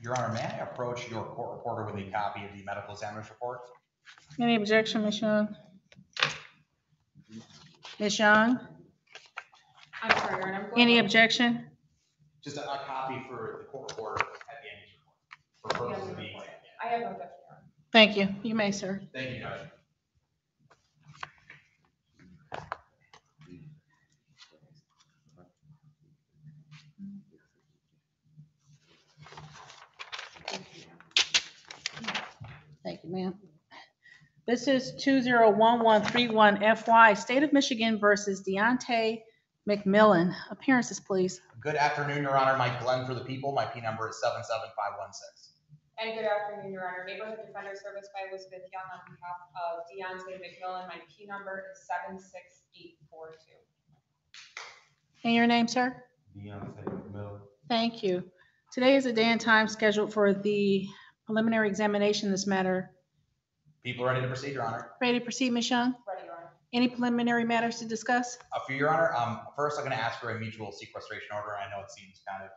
Your Honor, may I approach your court reporter with a copy of the medical examiner's report? Any objection, Ms. Young? Ms. Young, I'm sorry, Your Honor. I'm going any over- objection? Just a copy for the court reporter at the end of the report. For purposes of the exam. I have no objection, Your Honor. Thank you. You may, sir. Thank you, Judge. Thank you, ma'am. This is 201131FY, State of Michigan versus Deontay McMillan. Appearances, please. Good afternoon, Your Honor. Mike Glenn for the people. My P number is 77516. And good afternoon, Your Honor. Neighborhood Defender Service by Elizabeth Young on behalf of Deontay McMillan. My P number is 76842. And your name, sir? Deontay McMillan. Thank you. Today is a day and time scheduled for the preliminary examination in this matter. People ready to proceed, Your Honor? Ready to proceed, Ms. Young? Ready, Your Honor. Any preliminary matters to discuss? For Your Honor, first I'm going to ask for a mutual sequestration order. I know it seems kind of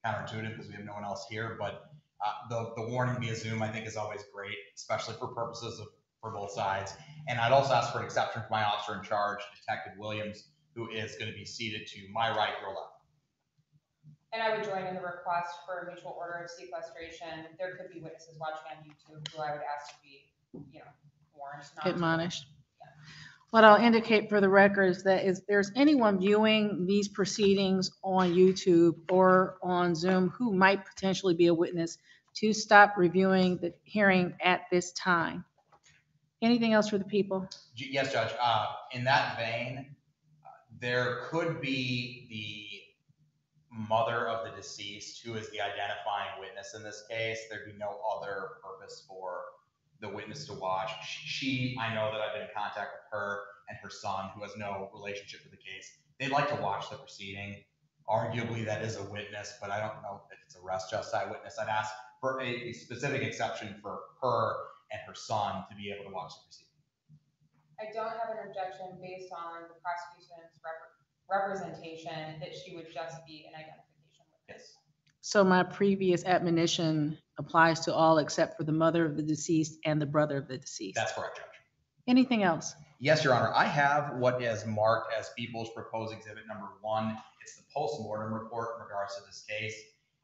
counterintuitive because we have no one else here, but the warning via Zoom I think is always great, especially for purposes of for both sides. And I'd also ask for an exception for my officer in charge, Detective Williams, who is going to be seated to my right, your left. And I would join in the request for a mutual order of sequestration. There could be witnesses watching on YouTube who I would ask to be, warned. not to- Admonished. What I'll indicate for the record is that if there's anyone viewing these proceedings on YouTube or on Zoom who might potentially be a witness, to stop reviewing the hearing at this time. Anything else for the people? Yes, Judge. In that vein, there could be the mother of the deceased who is the identifying witness in this case. There'd be no other purpose for the witness to watch. I know that I've been in contact with her and her son, who has no relationship to the case. They'd like to watch the proceeding. Arguably, that is a witness, but I don't know if it's a res justi witness. I'd ask for a specific exception for her and her son to be able to watch the proceeding. I don't have an objection based on the prosecution's representation that she would just be an identification witness. Yes. So my previous admonition applies to all except for the mother of the deceased and the brother of the deceased. That's correct, Judge. Anything else? Yes, Your Honor. I have what is marked as People's Proposed Exhibit number 1. It's the post-mortem report in regards to this case.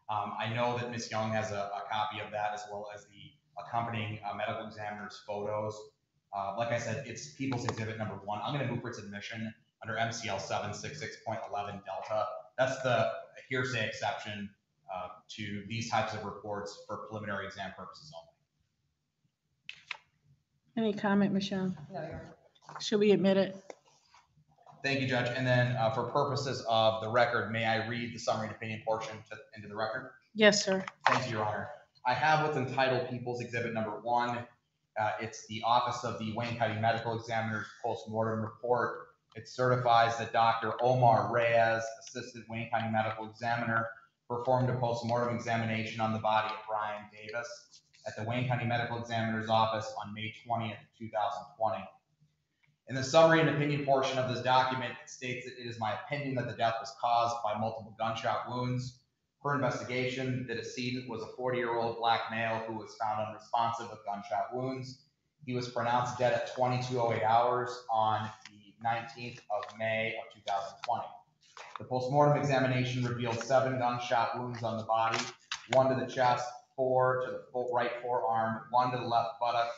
I know that Ms. Young has a copy of that, as well as the accompanying medical examiner's photos. Like I said, it's People's Exhibit number 1. I'm going to move for its admission under MCL 766.11 Delta. That's the hearsay exception to these types of reports for preliminary exam purposes only. Any comment, Michelle? No, Your Honor. Should we admit it? Thank you, Judge. And then for purposes of the record, may I read the summary and opinion portion into the record? Yes, sir. Thank you, Your Honor. I have what's entitled People's Exhibit number 1. It's the Office of the Wayne County Medical Examiner's Post-Mortem Report. It certifies that Dr. Omar Reyes, Assistant Wayne County Medical Examiner, performed a post-mortem examination on the body of Brian Davis at the Wayne County Medical Examiner's office on May 20th, 2020. In the summary and opinion portion of this document, it states that it is my opinion that the death was caused by multiple gunshot wounds. Per investigation, the decedent was a 40-year-old black male who was found unresponsive with gunshot wounds. He was pronounced dead at 22:08 hours on the 19th of May of 2020. The postmortem examination revealed 7 gunshot wounds on the body, 1 to the chest, 4 to the right forearm, 1 to the left buttock,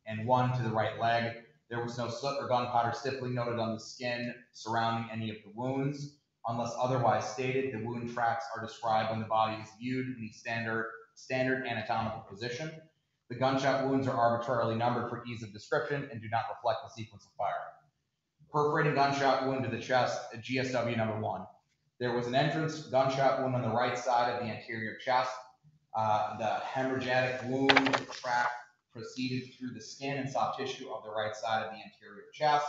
and 1 to the right leg. There was no soot or gunpowder stippling noted on the skin surrounding any of the wounds. Unless otherwise stated, the wound tracks are described when the body is viewed in the standard anatomical position. The gunshot wounds are arbitrarily numbered for ease of description and do not reflect the sequence of fire. Perforating gunshot wound to the chest, GSW number 1. There was an entrance gunshot wound on the right side of the anterior chest. The hemorrhagic wound tract proceeded through the skin and soft tissue of the right side of the anterior chest,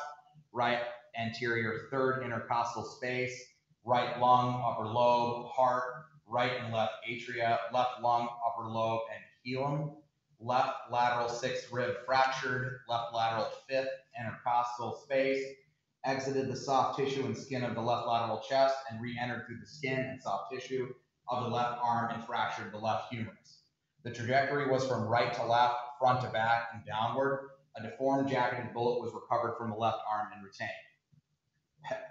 right anterior third intercostal space, right lung, upper lobe, heart, right and left atria, left lung, upper lobe, and hilum, left lateral 6th rib fractured, left lateral 5th intercostal space, exited the soft tissue and skin of the left lateral chest and re-entered through the skin and soft tissue of the left arm and fractured the left humerus. The trajectory was from right to left, front to back, and downward. A deformed jacketed bullet was recovered from the left arm and retained.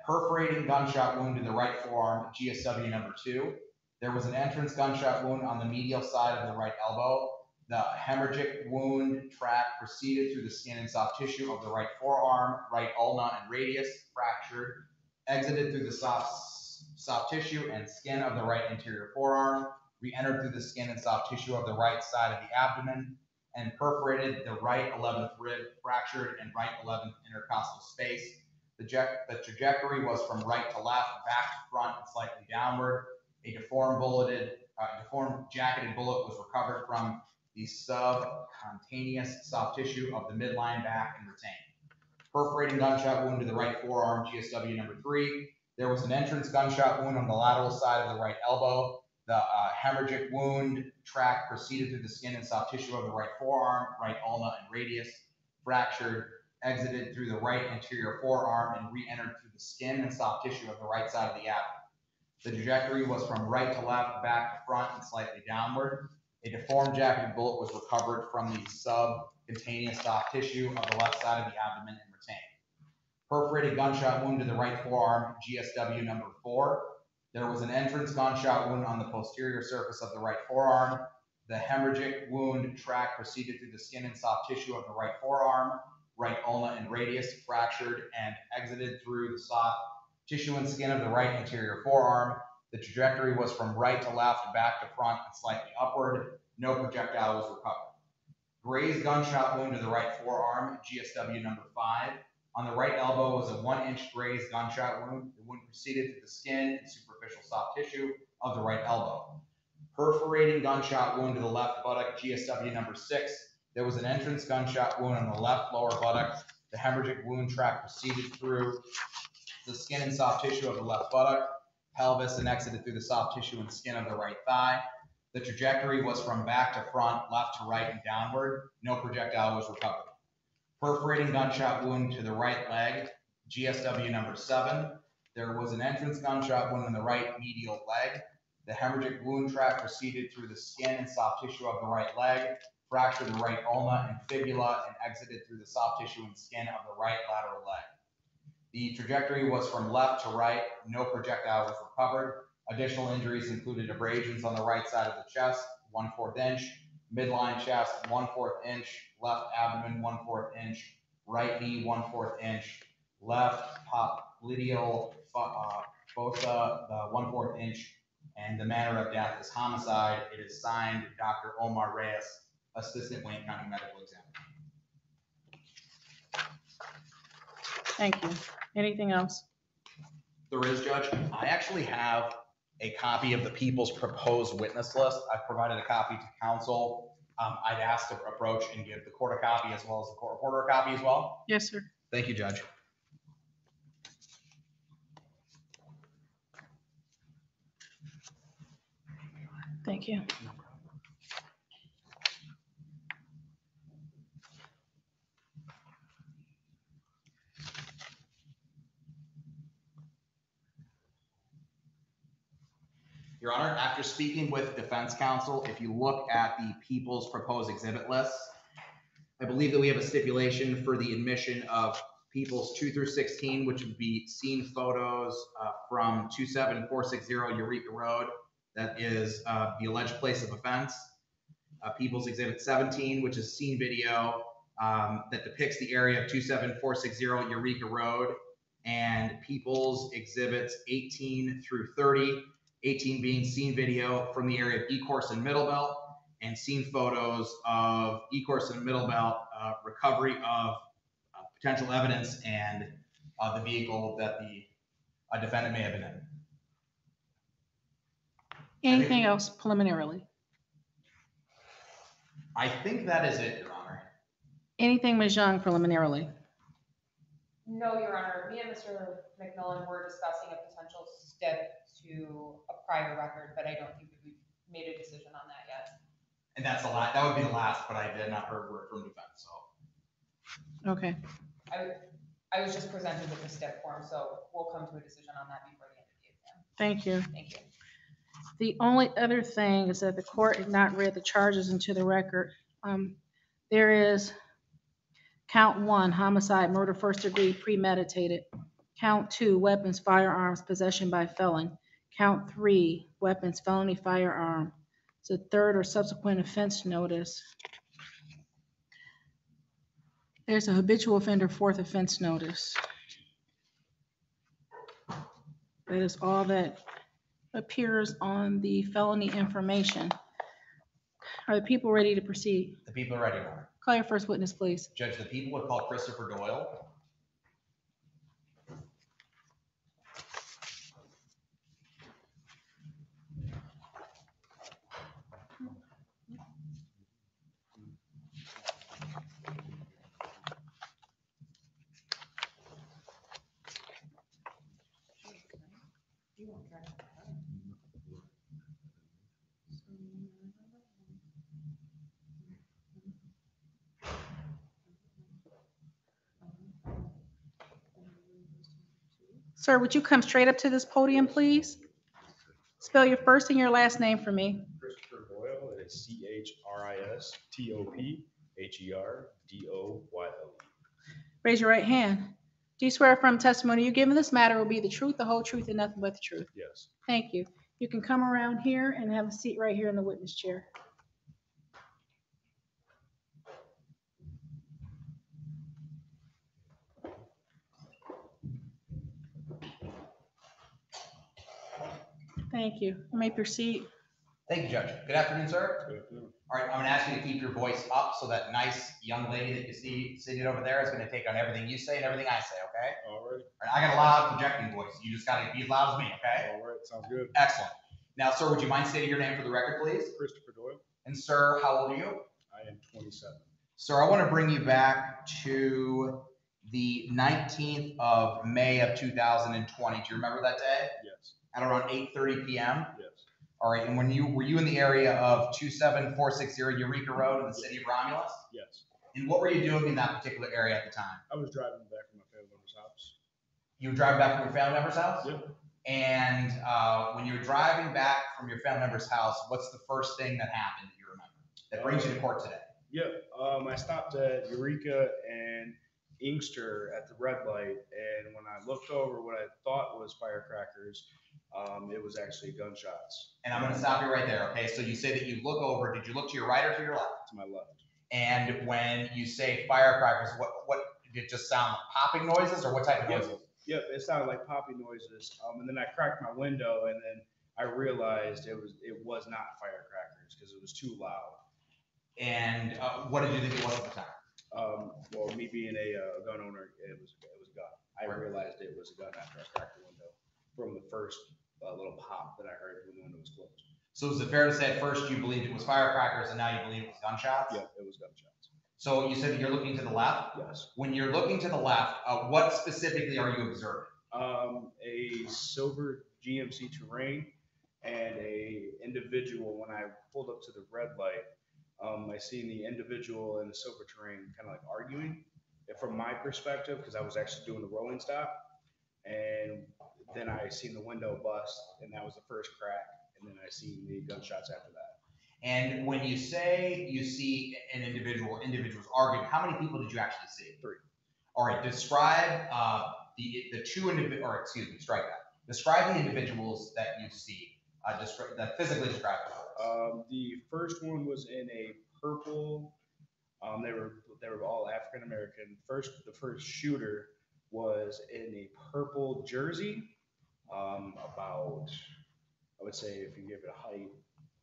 Perforating gunshot wound in the right forearm, GSW number 2. There was an entrance gunshot wound on the medial side of the right elbow. The hemorrhagic wound track proceeded through the skin and soft tissue of the right forearm, right ulna and radius, fractured, exited through the soft tissue and skin of the right anterior forearm, re-entered through the skin and soft tissue of the right side of the abdomen, and perforated the right 11th rib, fractured and right 11th intercostal space. The trajectory was from right to left, back to front, and slightly downward. A deformed jacketed bullet was recovered from the subcutaneous soft tissue of the midline, back, and retained. Perforating gunshot wound to the right forearm, GSW number 3. There was an entrance gunshot wound on the lateral side of the right elbow. The hemorrhagic wound track proceeded through the skin and soft tissue of the right forearm, right ulna and radius, fractured, exited through the right anterior forearm, and re-entered through the skin and soft tissue of the right side of the abdomen. The trajectory was from right to left, back to front, and slightly downward. A deformed jacketed bullet was recovered from the subcutaneous soft tissue of the left side of the abdomen and retained. Perforated gunshot wound to the right forearm, GSW number 4. There was an entrance gunshot wound on the posterior surface of the right forearm. The hemorrhagic wound track proceeded through the skin and soft tissue of the right forearm, right ulna and radius, fractured, and exited through the soft tissue and skin of the right anterior forearm. The trajectory was from right to left, back to front, and slightly upward. No projectile was recovered. Grazed gunshot wound to the right forearm, GSW number 5. On the right elbow was a 1-inch grazed gunshot wound. The wound proceeded through the skin and superficial soft tissue of the right elbow. Perforating gunshot wound to the left buttock, GSW number 6. There was an entrance gunshot wound on the left lower buttock. The hemorrhagic wound track proceeded through the skin and soft tissue of the left buttock, pelvis, and exited through the soft tissue and skin of the right thigh. The trajectory was from back to front, left to right, and downward. No projectile was recovered. Perforating gunshot wound to the right leg, GSW number 7. There was an entrance gunshot wound in the right medial leg. The hemorrhagic wound track proceeded through the skin and soft tissue of the right leg, fractured the right ulna and fibula, and exited through the soft tissue and skin of the right lateral leg. The trajectory was from left to right. No projectile was recovered. Additional injuries included abrasions on the right side of the chest, 1/4 inch, midline chest, 1/4 inch, left abdomen, 1/4 inch, right knee, 1/4 inch, left popliteal fossa, 1/4 inch, and the manner of death is homicide. It is signed Dr. Omar Reyes, Assistant Wayne County Medical Examiner. Thank you. Anything else? There is, Judge. I actually have a copy of the people's proposed witness list. I've provided a copy to counsel. I'd ask to approach and give the court a copy as well as the court reporter a copy as well. Yes, sir. Thank you, Judge. Thank you. Your Honor, after speaking with defense counsel, if you look at the people's proposed exhibit list, I believe that we have a stipulation for the admission of people's 2 through 16, which would be scene photos from 27460 Eureka Road. That is the alleged place of offense. People's exhibit 17, which is scene video that depicts the area of 27460 Eureka Road, and people's exhibits 18 through 30. 18 being scene video from the area of Ecorse and Middlebelt, and scene photos of Ecorse and Middlebelt, recovery of potential evidence and the vehicle that the defendant may have been in. Anything else preliminarily? I think that is it, Your Honor. Anything, Ms. Young, preliminarily? No, Your Honor. Me and Mr. McMillan were discussing a potential step to a prior record, but I don't think that we've made a decision on that yet. And that's the last. That would be the last, but I did not heard word from defense. So. Okay. I was just presented with the step form, so we'll come to a decision on that before the end of the exam. Thank you. Thank you. The only other thing is that the court had not read the charges into the record. There is count 1, homicide, murder, first degree, premeditated. Count 2, weapons, firearms, possession by felon. Count 3, weapons, felony firearm. It's a third or subsequent offense notice. There's a habitual offender fourth offense notice. That is all that appears on the felony information. Are the people ready to proceed? The people are ready, Your Honor. Call your first witness, please. Judge, the people would call Christopher Doyle. Sir, would you come straight up to this podium, please? Spell your first and your last name for me. Christopher Doyle, it's CHRISTOPHERDOYLE. Raise your right hand. Do you swear affirm testimony you give in this matter will be the truth, the whole truth, and nothing but the truth? Yes. Thank you. You can come around here and have a seat right here in the witness chair. Thank you. You may proceed. Thank you, Judge. Good afternoon, sir. Good afternoon. All right, I'm gonna ask you to keep your voice up so that nice young lady that you see sitting over there is gonna take on everything you say and everything I say, okay? All right. All right, I got a loud projecting voice. You just gotta be as loud as me, okay? All right. Sounds good. Excellent. Now, sir, would you mind stating your name for the record, please? Christopher Doyle. And sir, how old are you? I am 27. Sir, I want to bring you back to the 19th of May of 2020. Do you remember that day? Yes. At around 8:30 p.m.? Yes. All right, and were you in the area of 27460 Eureka Road in the city of Romulus? Yes. And what were you doing in that particular area at the time? I was driving back from my family member's house. You were driving back from your family member's house? Yep. And when you were driving back from your family member's house, what's the first thing that happened that you remember that brings you to court today? Yep. I stopped at Eureka and Inkster at the red light, and when I looked over what I thought was firecrackers, it was actually gunshots. And I'm going to stop you right there, okay? So you say that you look over. Did you look to your right or to your left? To my left. And when you say firecrackers, what did it just sound like popping noises or what type of Yep. noises? Yep, it sounded like popping noises. And then I cracked my window, and then I realized it was not firecrackers because it was too loud. And what did you think it was at the time? Well, me being a gun owner, it was a gun. I Right. realized it was a gun after I cracked the window from the first little pop that I heard when the window was closed. So is it fair to say at first you believed it was firecrackers and now you believe it was gunshots? Yep, it was gunshots. So you said that you're looking to the left? Yes. When you're looking to the left, what specifically are you observing? A silver GMC Terrain and a individual. When I pulled up to the red light, I seen the individual in the silver Terrain kind of like arguing. And from my perspective, because I was actually doing the rolling stop, and then I seen the window bust, and that was the first crack, and then I seen the gunshots after that. And when you say you see an individuals arguing, how many people did you actually see? 3. All right, describe the two strike that. Describe the individuals that you see. That physically describe them. The first one was in a purple. They were all African American. The first shooter was in a purple jersey. About, I would say, if you give it a height,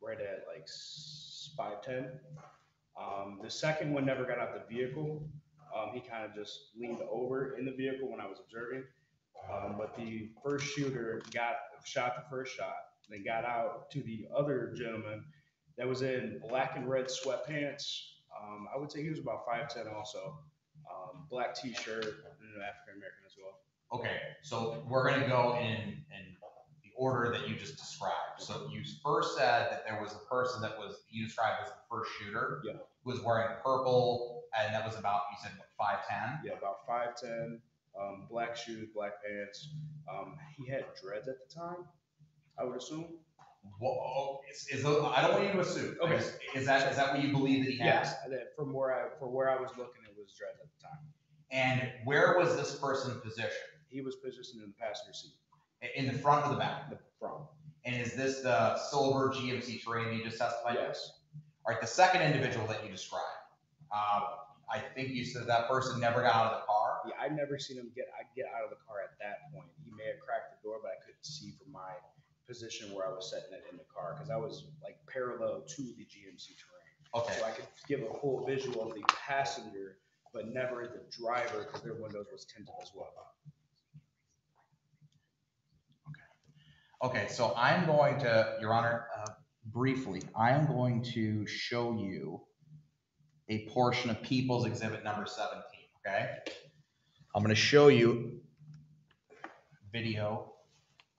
right at like 5'10". The second one never got out the vehicle. He kind of just leaned over in the vehicle when I was observing. But the first shooter shot the first shot, then got out to the other gentleman that was in black and red sweatpants. I would say he was about 5'10" also. Black t-shirt, and African American as well. Okay, so we're gonna go in the order that you just described. So you first said that there was a person that you described as the first shooter. Yeah. Who was wearing purple, and that was about, you said, what, 5'10"? Yeah, about 5'10", black shoes, black pants. He had dreads at the time, I would assume. Whoa, I don't want you to assume. Okay. Is that what you believe that he has? Yes, from where I was looking, it was Dredd at the time. And where was this person positioned? He was positioned in the passenger seat. In the front or the back? The front. And is this the silver GMC Terrain you just testified? Yes. All right, the second individual that you described, I think you said that person never got out of the car. Yeah, I'd never seen him get out of the car at that point. He may have cracked the door, but I couldn't see from my position where I was sitting in the car because I was like parallel to the GMC Terrain. Okay. So I could give a full visual of the passenger, but never the driver because their windows was tinted as well. Okay, so I'm going to, Your Honor, briefly, I am going to show you a portion of People's Exhibit number 17, okay? I'm going to show you video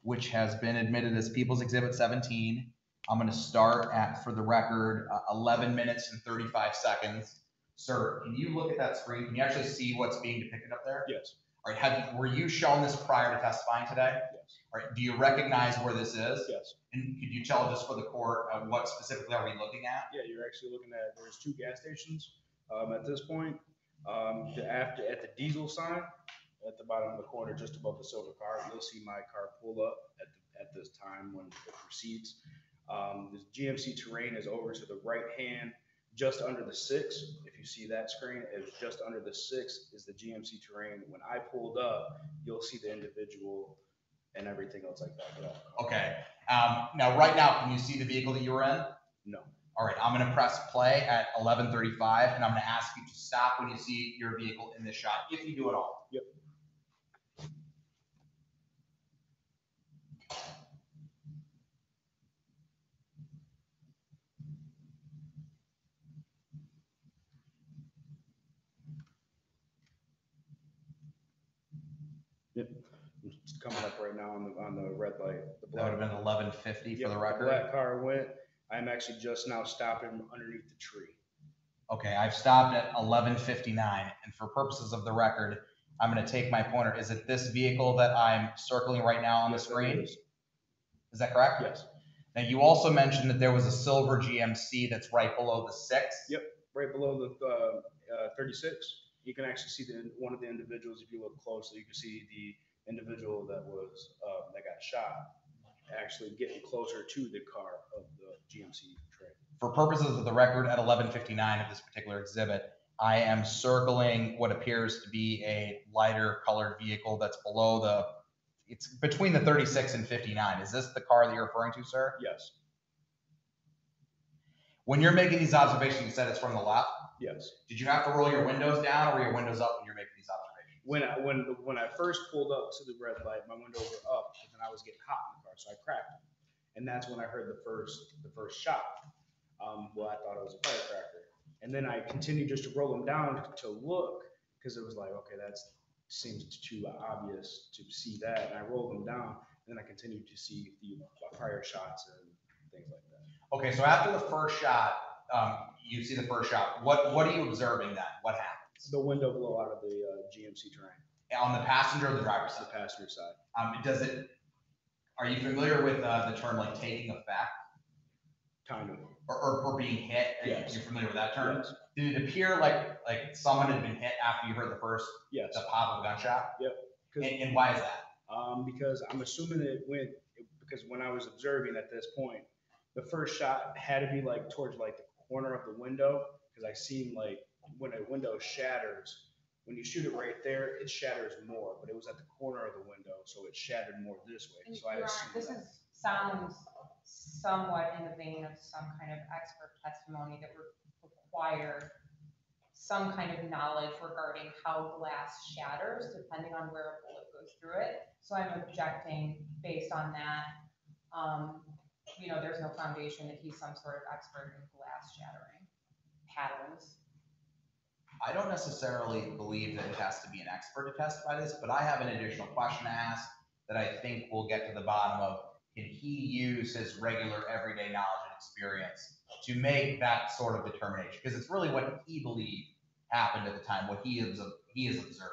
which has been admitted as People's Exhibit 17. I'm going to start at, for the record, 11 minutes and 35 seconds. Sir, can you look at that screen? Can you actually see what's being depicted up there? Yes. All right, were you shown this prior to testifying today? Yes. All right, do you recognize where this is? Yes. And could you tell just for the court, what specifically are we looking at? Yeah, you're actually looking at, there's 2 gas stations at this point. At the diesel sign, at the bottom of the corner, just above the silver car, you'll see my car pull up at this time when it proceeds. The GMC Terrain is over to the right hand, just under the 6. If you see that screen, it's just under the 6 is the GMC Terrain. When I pulled up, you'll see the individual and everything else like that. Okay. Now, right now, can you see the vehicle that you were in? No. All right, I'm going to press play at 11:35, and I'm going to ask you to stop when you see your vehicle in this shot, if you do at all. Yep. Yep. It's coming up right now on the red light. That would have been 11:50 for the record. The black car went. I'm actually just now stopping underneath the tree. Okay, I've stopped at 11:59, and for purposes of the record, I'm going to take my pointer. Is it this vehicle that I'm circling right now on the screen? Yes. Is that correct? Yes. Now, you also mentioned that there was a silver GMC that's right below the 6. Yep, right below the 36. You can actually see one of the individuals. If you look closely, you can see the individual that was that got shot actually getting closer to the car of the GMC Terrain. For purposes of the record, at 11:59 of this particular exhibit, I am circling what appears to be a lighter colored vehicle that's below it's between the 36 and 59. Is this the car that you're referring to, sir? Yes. When you're making these observations, you said it's from the left. Yes. Did you have to roll your windows down or were your windows up when you're making these observations? When I first pulled up to the red light, my windows were up, and then I was getting hot in the car, so I cracked them. And that's when I heard the first shot. Well, I thought it was a firecracker. And then I continued just to roll them down to look, because it was like, okay, that seems too obvious to see that. And I rolled them down, and then I continued to see the prior shots and things like that. Okay, so after the first shot, you see the first shot. What are you observing then? What happens? The window blow out of the GMC Terrain. On the passenger or the driver's The side? passenger side. Are you familiar with the term like taking effect? Kind of. Or being hit? Yes. You're familiar with that term? Yes. Did it appear like someone had been hit after you heard the Yes. pop of a gunshot? Yep. And why is that? Because I'm assuming because when I was observing at this point, the first shot had to be like towards like the corner of the window, because I seen like when a window shatters, when you shoot it right there, it shatters more, but it was at the corner of the window, so it shattered more this way. And So I Your Honor, assumed this that. sounds somewhat in the vein of some kind of expert testimony that would require some kind of knowledge regarding how glass shatters, depending on where a bullet goes through it. So I'm objecting based on that. There's no foundation that he's some sort of expert in glass shattering patterns. I don't necessarily believe that it has to be an expert to testify this, but I have an additional question to ask that I think we'll get to the bottom of. Can he use his regular everyday knowledge and experience to make that sort of determination? Because it's really what he believed happened at the time, what he is observing.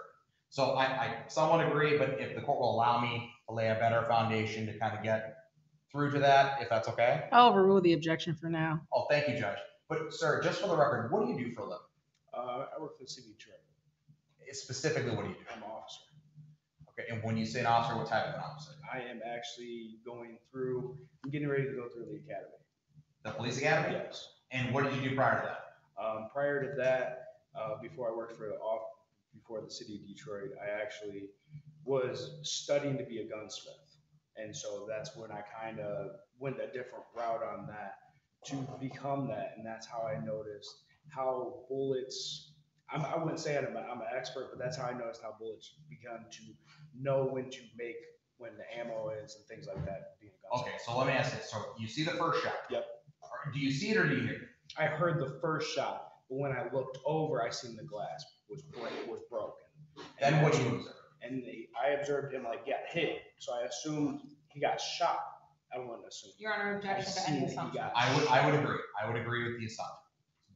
So I somewhat agree, but if the court will allow me to lay a better foundation to kind of get through to that, if that's okay? I'll overrule the objection for now. Oh, thank you, Judge. But sir, just for the record, what do you do for a living? I work for the city of Detroit. Specifically, what do you do? I'm an officer. Okay, and when you say an officer, what type of an officer? I am actually I'm getting ready to go through the academy. The police academy? Yes. And what did you do prior to that? Prior to that, before I worked before the city of Detroit, I actually was studying to be a gunsmith. And so that's when I kind of went a different route on that to become that. And that's how I noticed how bullets, I wouldn't say I'm an expert, but that's how I noticed how bullets begun to know when the ammo is and things like that. Being a gunsmith. Okay, so let me ask you, so you see the first shot? Yep. Do you see it or do you hear it? I heard the first shot, but when I looked over, I seen the glass was broken. Then what do you observe? And I observed him like get hit, so I assumed he got shot. I wouldn't assume. Your Honor, objection to any assumption. I would agree. I would agree with the assumption.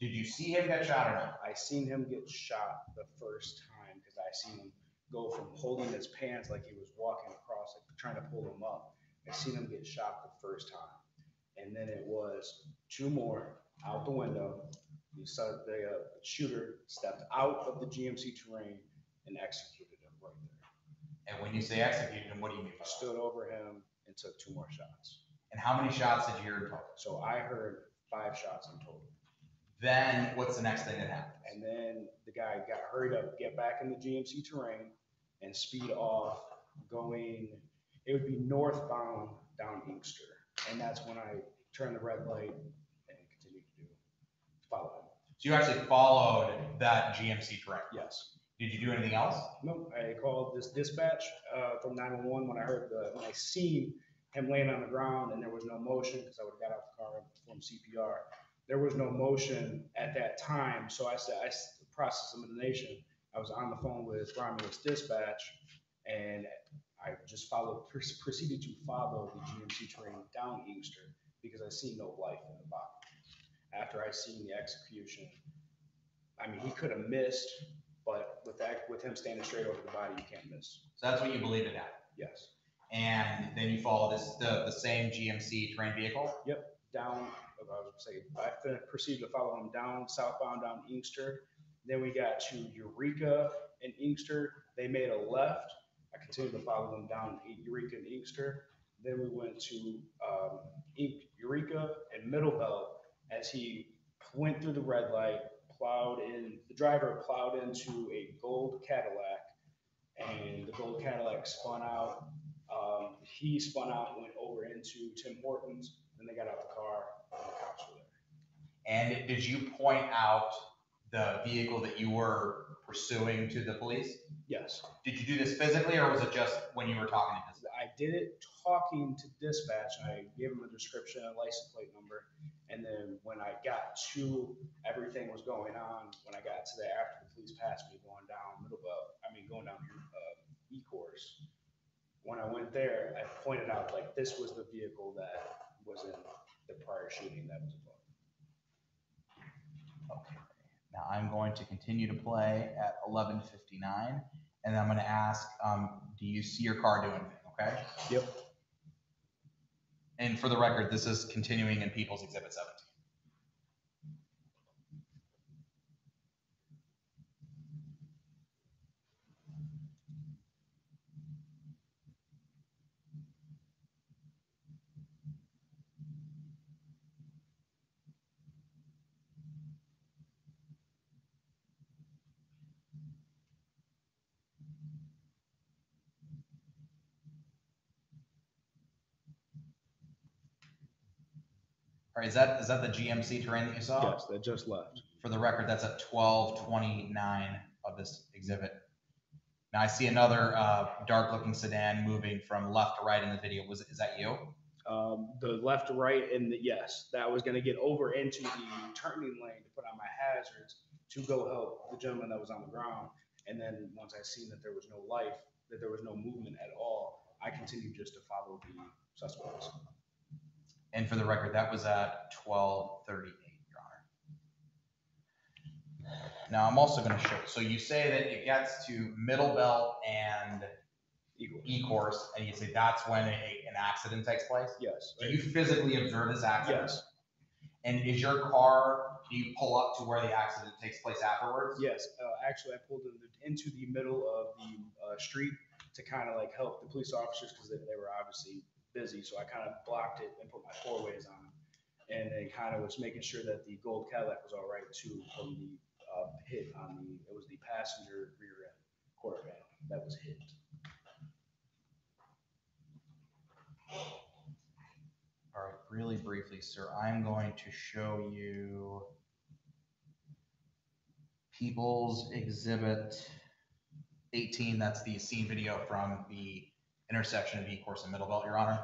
Did you see him get shot or not? I seen him get shot the first time because I seen him go from holding his pants like he was walking across, like trying to pull him up. I seen him get shot the first time, and then it was two more out the window. You saw the shooter stepped out of the GMC terrain and executed him right there. And when you say executed him, what do you mean by that? Stood over him and took two more shots. And how many shots did you hear in total? So I heard 5 shots in total. Then what's the next thing that happens? And then the guy got hurried up, get back in the GMC terrain and speed off it would be northbound down Inkster. And that's when I turned the red light and continued to follow him. So you actually followed that GMC terrain? Yes. Did you do anything else? Nope. I called this dispatch from 911 when I seen him laying on the ground and there was no motion because I would have got out the car and performed CPR. There was no motion at that time, so I said, process of elimination. I was on the phone with Romulus Dispatch, and I just proceeded to follow the GMC train down Inkster because I seen no life in the body. After I seen the execution, I mean, he could have missed, but with him standing straight over the body, you can't miss. So that's what you believe it happened? Yes. And then you follow the same GMC terrain vehicle? Yep. Down, I proceeded to follow him down, southbound down Inkster. Then we got to Eureka and Inkster. They made a left. I continued to follow them down Eureka and Inkster. Then we went to Eureka and Middle Belt as he went through the red light, the driver plowed into a gold Cadillac, and the gold Cadillac spun out. He spun out and went over into Tim Hortons. Then they got out the car and the cops were there. And did you point out the vehicle that you were pursuing to the police? Yes. Did you do this physically or was it just when you were talking to dispatch? I did it talking to dispatch. I gave him a description, a license plate number. And then when I got to everything was going on, when I got to after the police passed me going down going down E-course, when I went there, I pointed out like this was the vehicle that was in the prior shooting that was involved. Okay. Now I'm going to continue to play at 11:59, and I'm going to ask, do you see your car doing anything? Okay. Yep. And for the record, this is continuing in People's Exhibit 17. All right, is that the GMC terrain that you saw? Yes, that just left. For the record, that's at 12:29 of this exhibit. Now I see another dark-looking sedan moving from left to right in the video. Is that you? The left to right, and yes, that was going to get over into the turning lane to put on my hazards to go help the gentleman that was on the ground. And then once I seen that there was no life, that there was no movement at all, I continued just to follow the suspects. And for the record, that was at 12:38, Your Honor. Now I'm also going to show, so you say that it gets to Middle Belt and E-course, and you say that's when an accident takes place? Yes. Do you physically observe this accident? Yes. And is your car, do you pull up to where the accident takes place afterwards? Yes. Actually, I pulled into the middle of the street to kind of like help the police officers because they were obviously busy. So I kind of blocked it and put my four ways on. And they kind of was making sure that the gold Cadillac was all right too from the hit on it was the passenger rear end quarter panel that was hit. All right, really briefly, sir, I'm going to show you People's Exhibit 18. That's the scene video from the intersection of E-course and Middlebelt, Your Honor.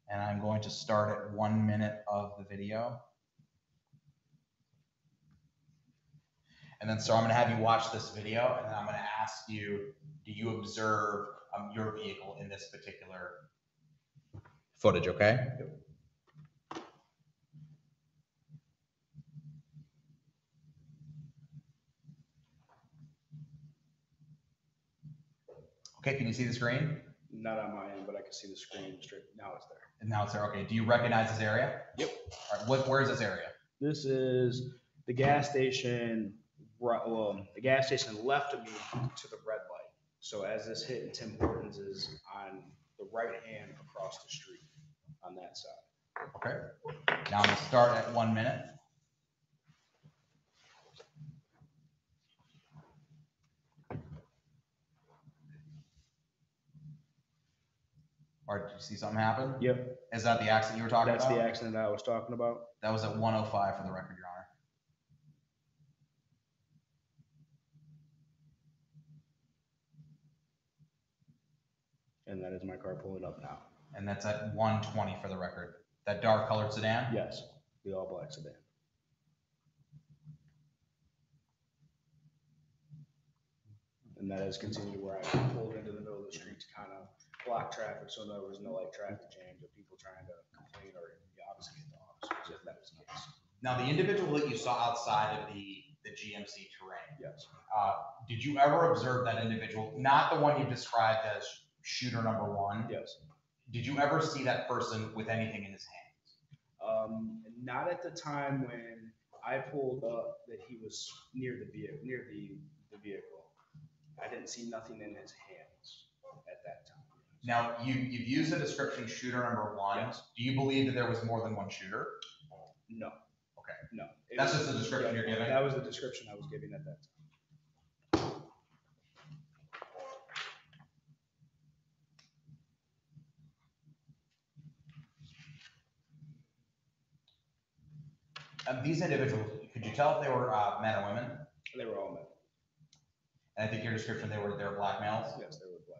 And I'm going to start at 1 minute of the video. And then, sir, I'm going to have you watch this video, and then I'm going to ask you, do you observe your vehicle in this particular footage, okay? Yep. Okay, can you see the screen? Not on my end, but I can see the screen straight. Now it's there. And now it's there. Okay, do you recognize this area? Yep. All right, where is this area? This is the gas station. The gas station left of me to the red light. So as this hit, and Tim Hortons is on the right hand across the street on that side. Okay. Now I'm going to start at 1 minute. Or did you see something happen? Yep. Is that the accident you were talking That's about? the accident I was talking about. That was at 1:05 for the record, Your Honor. And that is my car pulling up now. And that's at 1:20 for the record. That dark colored sedan? Yes, the all black sedan. And that has continued where I pulled into the middle of the street to kind of block traffic so there was no like traffic jams of people trying to complain or obviously get the officers if that was the case. Now, the individual that you saw outside of the GMC Terrain, Yes. did you ever observe that individual, not the one you described as shooter number one? Yes. Did you ever see that person with anything in his hands? Not at the time when I pulled up that he was near the vehicle. I didn't see nothing in his hands at that time. Now, you've used the description shooter number one. Yes. Do you believe that there was more than one shooter? No. Okay. No. That's just the description you're giving? That was the description I was giving at that time. These individuals, could you tell if they were men or women? They were all men. And I think your description, they were black males? Yes, they were black.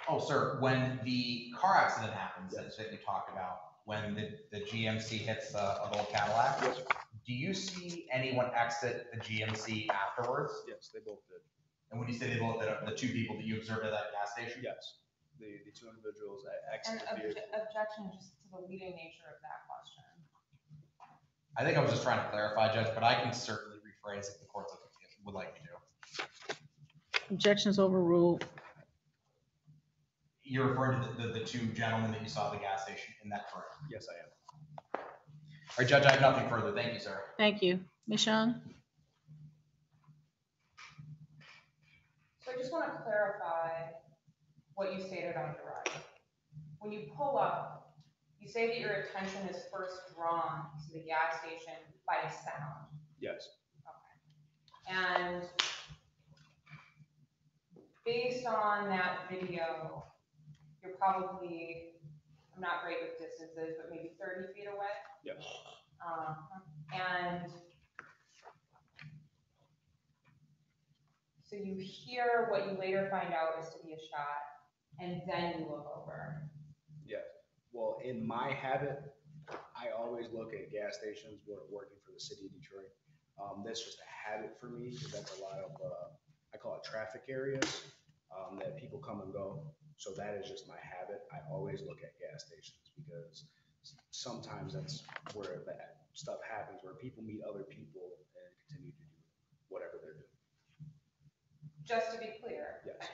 Oh, sir, when the car accident happens that you talked about, when the GMC hits a little Cadillac, Yes. do you see anyone exit the GMC afterwards? Yes, they both did. And when you say they both did, the two people that you observed at that gas station? Yes, the two individuals And exited the vehicle. objection just to the leading nature of that question. I think I was just trying to clarify, Judge, but I can certainly rephrase if the court would like me to. Objections overruled. You're referring to the two gentlemen that you saw at the gas station in that car? Yes, I am. All right, Judge, I have nothing further. Thank you, sir. Thank you. Ms. Young? So I just want to clarify what you stated on the drive. When you pull up, you say that your attention is first drawn to the gas station by sound. Yes. Okay. And based on that video, you're probably, I'm not great with distances, but maybe 30 feet away. Yes. And so you hear what you later find out is to be a shot, and then you look over. Yes. Well, in my habit, I always look at gas stations working for the city of Detroit. That's just a habit for me because that's a lot of, I call it traffic areas that people come and go. So that is just my habit. I always look at gas stations because sometimes that's where that stuff happens, where people meet other people and continue to do whatever they're doing. Just to be clear. Yes.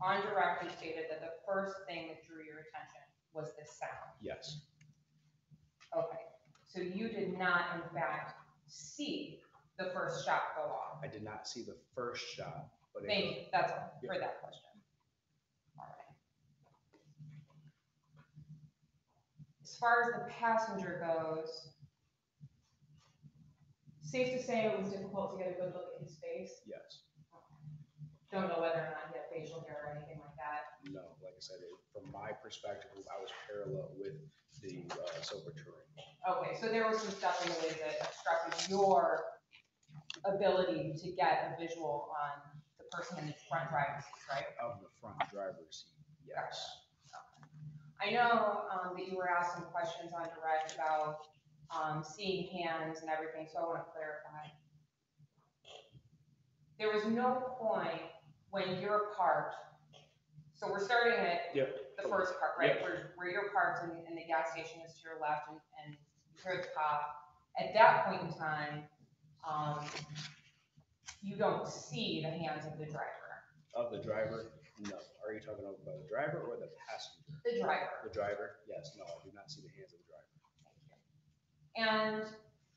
On direct, you stated that the first thing that drew your attention was the sound. Yes. Okay, so you did not in fact see the first shot go off. I did not see the first shot, but Thank you, that's all Yeah. for that question. All right. As far as the passenger goes, safe to say it was difficult to get a good look at his face. yes. Don't know whether or not he had facial hair or anything like that. No, like I said, from my perspective, I was parallel with the Silver Touring. Okay, so there was some stuff in the way that obstructed your ability to get a visual on the person in the front driver's seat, right? Of the front driver's seat, yes. I know that you were asked some questions on direct about seeing hands and everything, so I want to clarify. There was no point when you're parked, so we're starting at Yep. the first part, right? Yep. Where you're parked and the gas station is to your left and you hear the pop. At that point in time, you don't see the hands of the driver. Of the driver, no. Are you talking about the driver or the passenger? The driver. The driver, yes, no, I do not see the hands of the driver. And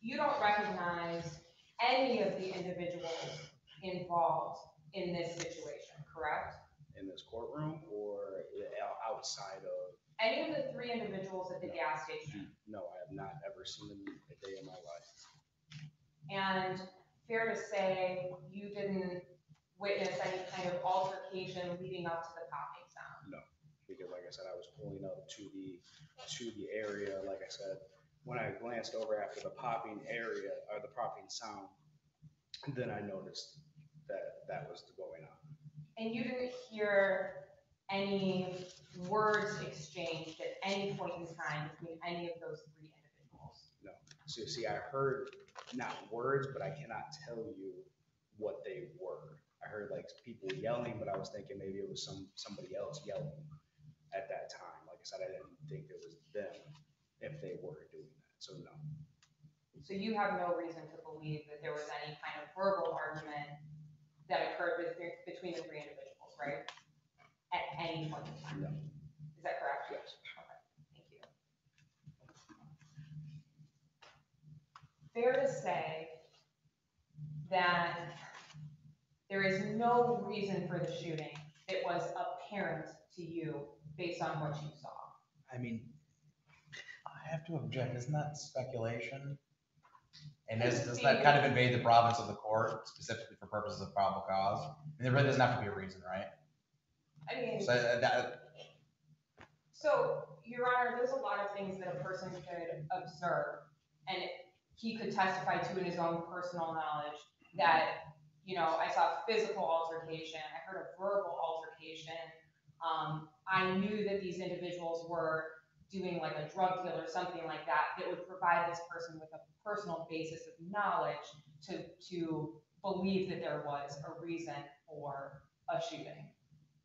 you don't recognize any of the individuals involved in this situation, correct? In this courtroom or outside of? Any of the three individuals at the gas station. No, I have not ever seen them a day in my life. And fair to say, you didn't witness any kind of altercation leading up to the popping sound? No, because like I said, I was pulling up to the area, like I said, when I glanced over after the popping area, or the popping sound, then I noticed that was going on. And you didn't hear any words exchanged at any point in time between any of those three individuals? No. So see, I heard not words, but I cannot tell you what they were. I heard like people yelling, but I was thinking maybe it was somebody else yelling at that time. Like I said, I didn't think it was them if they were doing that. So no. So you have no reason to believe that there was any kind of verbal argument that occurred between the three individuals, right? At any point in time? No. Is that correct? Yes. Okay, thank you. Fair to say that there is no reason for the shooting that was apparent to you based on what you saw? I mean, I have to object, isn't that speculation? And does that kind of invade the province of the court, specifically for purposes of probable cause? I mean, there really doesn't have to be a reason, right? I mean, So so, Your Honor, there's a lot of things that a person could observe, and he could testify to in his own personal knowledge that, you know, I saw physical altercation, I heard a verbal altercation, I knew that these individuals were doing like a drug deal or something like that, that would provide this person with a personal basis of knowledge to believe that there was a reason for a shooting.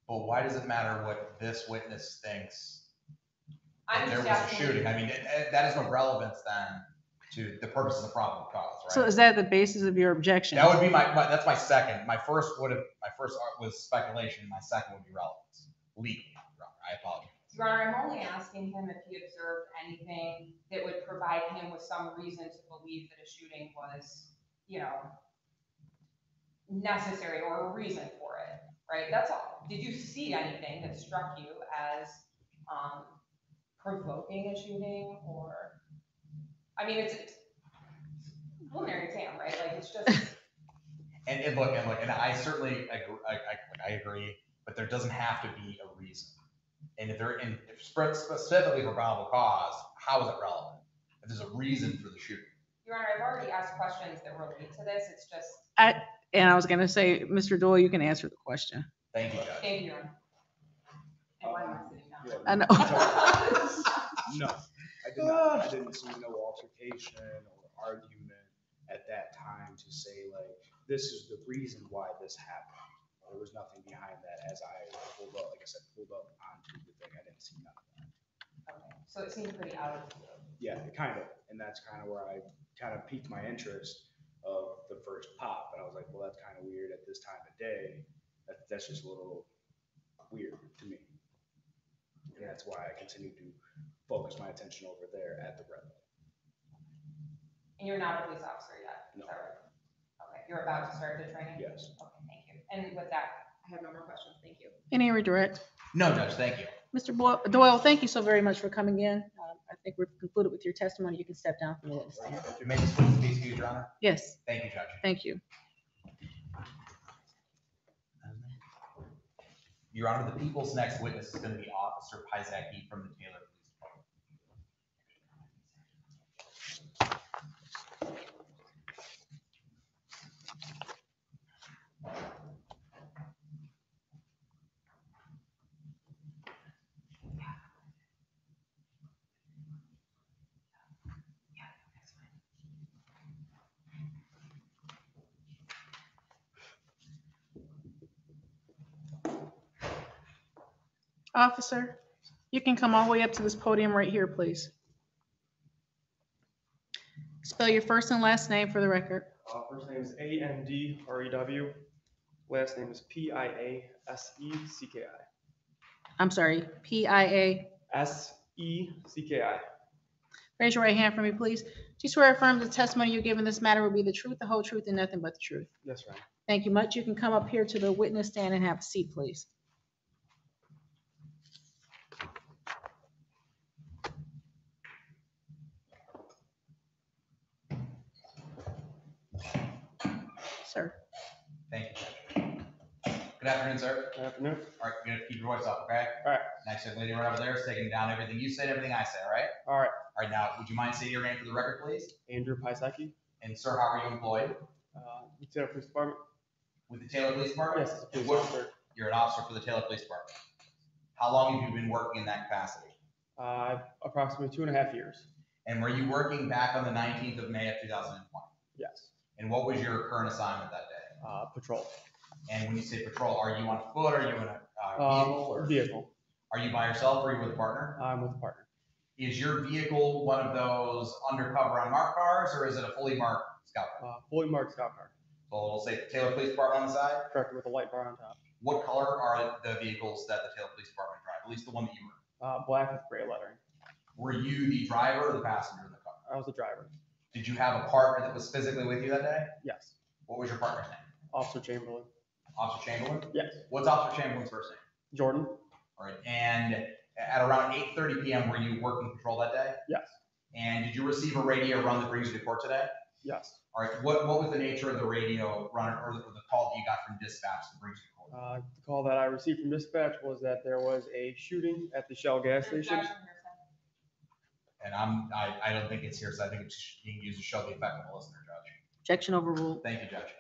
but why does it matter what this witness thinks I'm that there just was a asking- shooting? I mean, that has no relevance then to the purposes of probable cause, right? So is that the basis of your objection? That would be that's my second. My first was speculation. My second would be relevance. Legal. I apologize. Your Honor, I'm only asking him if he observed anything that would provide him with some reason to believe that a shooting was, you know, necessary or a reason for it, right? That's all. Did you see anything that struck you as provoking a shooting or, I mean, it's preliminary exam, right? Like, it's just. And look, and I certainly agree, but there doesn't have to be a reason. And if specifically for probable cause, how is it relevant? If there's a reason for the shooting. Your Honor, I've already asked questions that relate to this. It's just. And I was gonna say, Mr. Doyle, you can answer the question. Thank you, Judge. Thank you, Your Honor. And why am I sitting down? I know. No, I did not. I didn't see no altercation or argument at that time to say like, this is the reason why this happened. There was nothing behind that as I pulled up, like I said, pulled up onto the thing. I didn't see none of that. Okay, so it seemed pretty out of the blue. Yeah, kind of, and that's kind of where I kind of piqued my interest of the first pop, and I was like, well, that's kind of weird at this time of day. That's just a little weird to me, and that's why I continue to focus my attention over there at the red light. And you're not a police officer yet? No. Is that right? Okay, you're about to start the training? Yes. Okay, thank you. And with that, I have no more questions. Thank you. Any redirect? No, Judge, thank you. Mr. Doyle, thank you so very much for coming in. I think we're concluded with your testimony. You can step down from the witness stand. Did you make this witness be excused, Your Honor? Yes, Thank you, Judge. thank you. Your Honor, the people's next witness is going to be Officer Pizaki from the Taylor Police Department. Officer, you can come all the way up to this podium right here, please. Spell your first and last name for the record. First name is Andrew. Last name is Piasecki. I'm sorry, PIA. Secki. Raise your right hand for me, please. Do you swear or affirm the testimony you give in this matter will be the truth, the whole truth, and nothing but the truth? Yes, ma'am. Thank you much. You can come up here to the witness stand and have a seat, please. Sir. Thank you, Judge. Good afternoon, sir. Good afternoon. All right, you're going to keep your voice up, okay? All right. Next young lady right over there is taking down everything you say and everything I say, all right? All right. All right, now, would you mind saying your name for the record, please? Andrew Piasecki, And sir, how are you employed? Taylor Police Department. With the Taylor Police Department? Yes, as a police What- officer. You're an officer for the Taylor Police Department. How long have you been working in that capacity? Approximately 2.5 years. And were you working back on the 19th of May of 2020? Yes. And what was your current assignment that day? Patrol. And when you say patrol, are you on foot? Are you in a vehicle? Or Vehicle. are you by yourself or are you with a partner? I'm with a partner. Is your vehicle one of those undercover unmarked cars or is it a fully marked scout car? Fully marked scout car. So it'll say Taylor Police Department on the side. Correct, with a light bar on top. What color are the vehicles that the Taylor Police Department drive? At least the one that you were. Black with gray lettering. Were you the driver or the passenger in the car? I was the driver. Did you have a partner that was physically with you that day? Yes. What was your partner's name? Officer Chamberlain. Officer Chamberlain? Yes. What's Officer Chamberlain's first name? Jordan. All right. And at around 8:30 p.m., were you working patrol that day? Yes. And did you receive a radio run that brings you to court today? Yes. All right. What was the nature of the radio run or the call that you got from dispatch that brings you to court? The call that I received from dispatch was that there was a shooting at the Shell gas station. Objection, hearsay. And I don't think it's here, so I think it's being used to show the effect of a listener, Judge. Objection overruled. Thank you, Judge.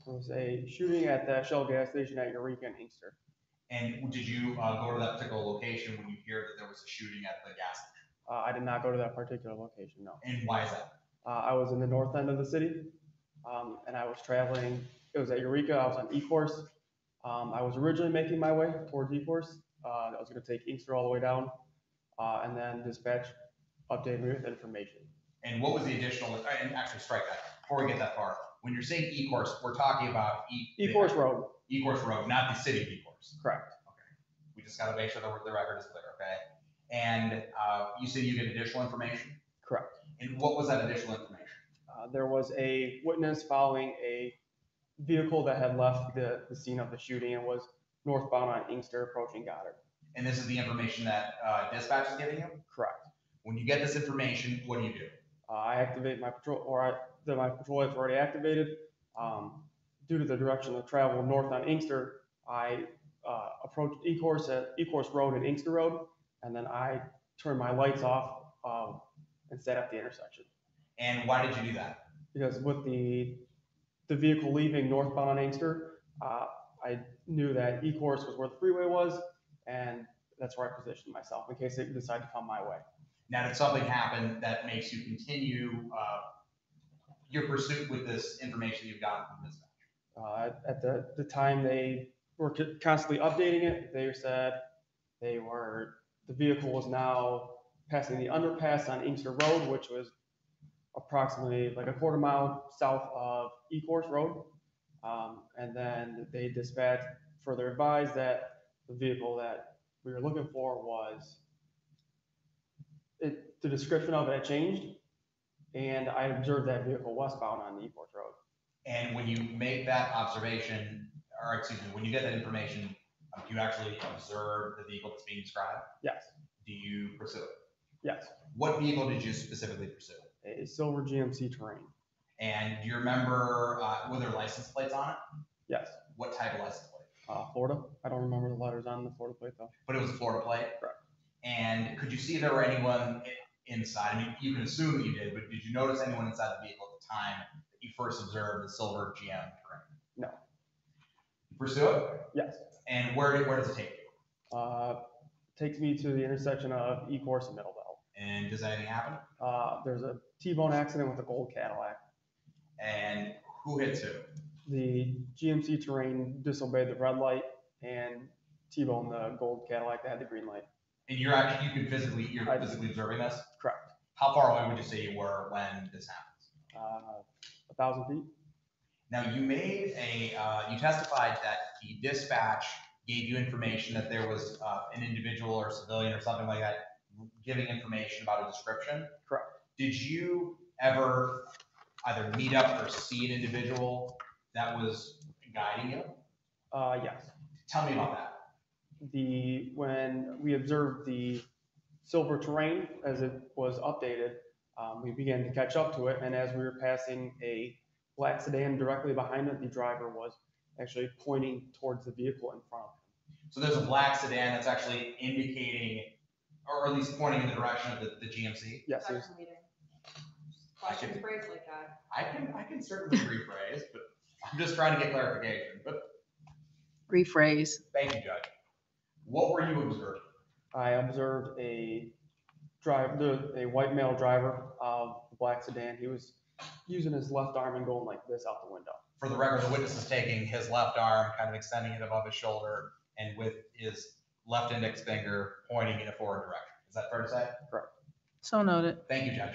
There was a shooting at the Shell gas station at Eureka and Inkster. And did you go to that particular location when you hear that there was a shooting at the gas station? I did not go to that particular location, no. And why is that? I was in the north end of the city, and I was traveling. It was at Eureka. I was on E-course. I was originally making my way towards E-course. I was going to take Inkster all the way down, and then dispatch updated me with information. And what was the additional, and actually strike that, before we get that far. When you're saying E-course, we're talking about E-course road. E-course road, not the city of E-course. Correct. We just gotta make sure the record is clear, okay? And you said you get additional information? Correct. And what was that additional information? There was a witness following a vehicle that had left the scene of the shooting and was northbound on Inkster approaching Goddard. And this is the information that dispatch is giving you? Correct. When you get this information, what do you do? I activate my patrol, my patrol lights were already activated. Due to the direction of travel north on Inkster, I approached E-course at E-course Road and Inkster Road, and then I turned my lights off and set at the intersection. And why did you do that? Because with the vehicle leaving northbound on Inkster, I knew that E-course was where the freeway was, and that's where I positioned myself in case they decide to come my way. Now, did something happen that makes you continue your pursuit with this information you've gotten from dispatch? At the time they were constantly updating it, they said the vehicle was now passing the underpass on Inkster Road, which was approximately like a quarter mile south of Ecorse Road. And then they dispatched, further advised that the vehicle that we were looking for was, the description of it had changed, and I observed that vehicle westbound on the Ecorse Road. And when you make that observation, or excuse me, when you get that information, do you actually observe the vehicle that's being described? Yes, Do you pursue it? yes, What vehicle did you specifically pursue? a silver GMC Terrain. And do you remember, were there license plates on it? Yes, What type of license plate? Florida. I don't remember the letters on the Florida plate though. But it was a Florida plate? Correct. And could you see if there were anyone inside? I mean, you can assume that you did, but did you notice anyone inside the vehicle at the time that you first observed the silver GM Terrain? No. You pursue it? Yes. And where does it take you? Takes me to the intersection of Ecorse and Middlebelt. And does anything happen? There's a T-bone accident with a gold Cadillac. And who hits who? The GMC Terrain disobeyed the red light and T-boned the gold Cadillac that had the green light. And you're physically observing this? Correct. How far away would you say you were when this happens? 1,000 feet. Now, you testified that the dispatch gave you information that there was an individual or civilian or something like that giving information about a description. Correct. Did you ever either meet up or see an individual that was guiding you? Yes. Tell me about that. When we observed the silver Terrain as it was updated, we began to catch up to it, and as we were passing a black sedan directly behind it, the driver was actually pointing towards the vehicle in front of him. So there's a black sedan that's actually indicating, or at least pointing in the direction of the GMC? Yes, it was, Question leading. Questions phrased like that. I can certainly rephrase, but I'm just trying to get clarification. But Rephrase. thank you, Judge. What were you observing? I observed a white male driver of the black sedan. He was using his left arm and going like this out the window. For the record, the witness is taking his left arm, kind of extending it above his shoulder, and with his left index finger pointing in a forward direction. Is that fair to say? Correct. So noted. Thank you, Judge.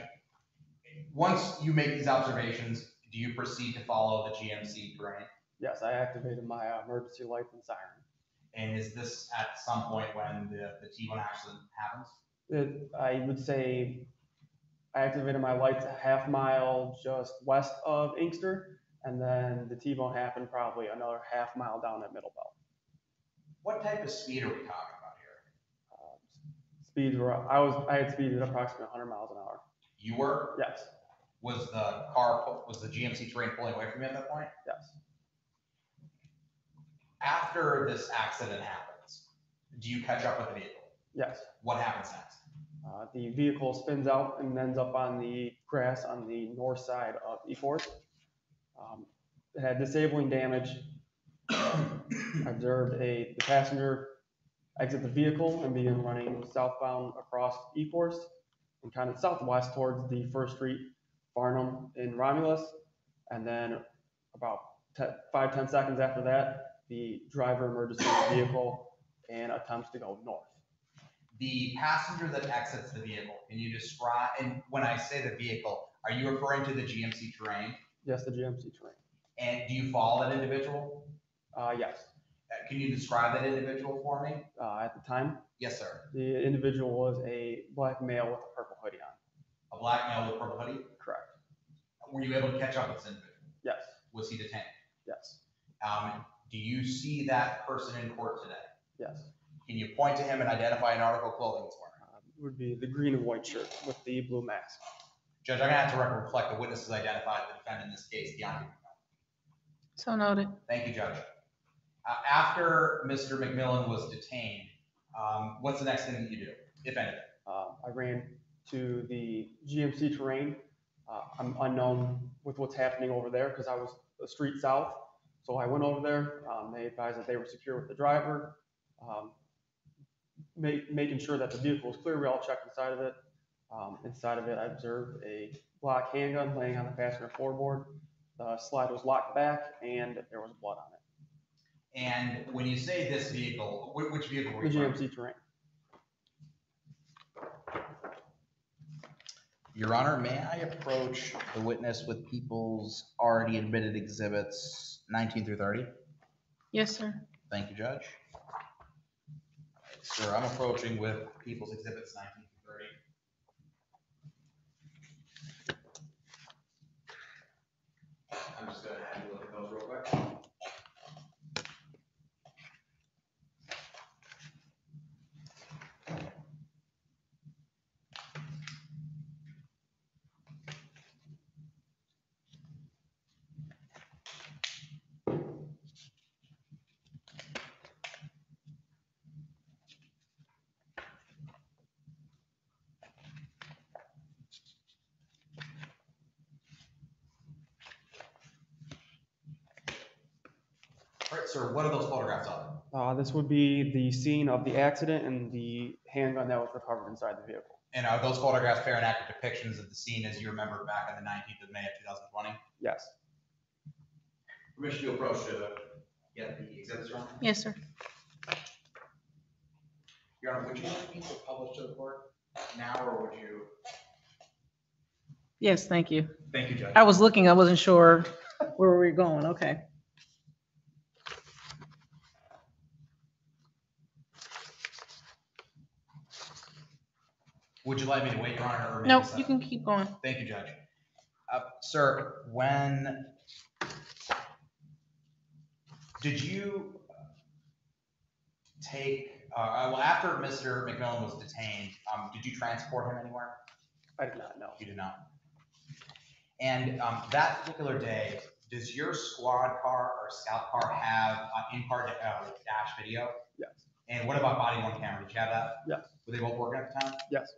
Once you make these observations, do you proceed to follow the GMC Terrain? Yes, I activated my emergency lights and siren. And is this at some point when the T1 accident happens? I would say I activated my lights a half mile just west of Inkster, and then the T-bone happened probably another half mile down at Middlebelt. What type of speed are we talking about here? Speeds were, I had speeded approximately 100 miles an hour. You were? Yes, Was the GMC Terrain pulling away from you at that point? yes. After this accident happens, do you catch up with the vehicle? Yes. What happens next? The vehicle spins out and ends up on the grass on the north side of Ecorse. It had disabling damage. I observed the passenger exit the vehicle and begin running southbound across Ecorse and kind of southwest towards the First Street Farnham in Romulus. And then about 5-10 seconds after that, the driver emerges from the vehicle and attempts to go north. The passenger that exits the vehicle, can you describe, and when I say the vehicle, are you referring to the GMC Terrain? Yes, the GMC Terrain. And do you follow that individual? Yes. Can you describe that individual for me? At the time, Yes, sir. the individual was a black male with a purple hoodie on. A black male with a purple hoodie? Correct. Were you able to catch up with this individual? Yes. Was he detained? Yes. Do you see that person in court today? Yes. Can you point to him and identify an article of clothing he's wearing? It would be the green and white shirt with the blue mask. Judge, I'm gonna have to reflect the witnesses identified the defendant in this case, Deontay McMillan. So noted. Thank you, Judge. After Mr. McMillan was detained, what's the next thing that you do, if anything? I ran to the GMC Terrain. I'm unknown with what's happening over there because I was a street south. So I went over there. They advised that they were secure with the driver, making sure that the vehicle was clear. We all checked inside of it. Inside of it, I observed a Glock handgun laying on the passenger floorboard. The slide was locked back and there was blood on it. And when you say this vehicle, which vehicle were The you referring to? GMC Terrain. Your Honor, may I approach the witness with people's already admitted exhibits 19 through 30? Yes, sir. Thank you, Judge. Sir, I'm approaching with people's exhibits 19 through 30. I'm just going to have you look at those real quick. All right, sir, what are those photographs of? This would be the scene of the accident and the handgun that was recovered inside the vehicle. And are those photographs fair and accurate depictions of the scene as you remember back on the 19th of May of 2020? Yes. Permission to approach to get the exhibits from? Yes, sir. Your Honor, would you like these to publish to the court now, or would you? Yes, thank you. Thank you, Judge. I was looking, I wasn't sure where we were going. Okay. Would you like me to wait, Your Honor? Or No, maybe you can keep going. Thank you, Judge. Sir, when did you take, well, after Mr. McMillan was detained, did you transport him anywhere? I did not know. You did not. And that particular day, does your squad car or scout car have in-car dash video? Yes. And what about body worn camera? Did you have that? Yes. Were they both working at the time? Yes.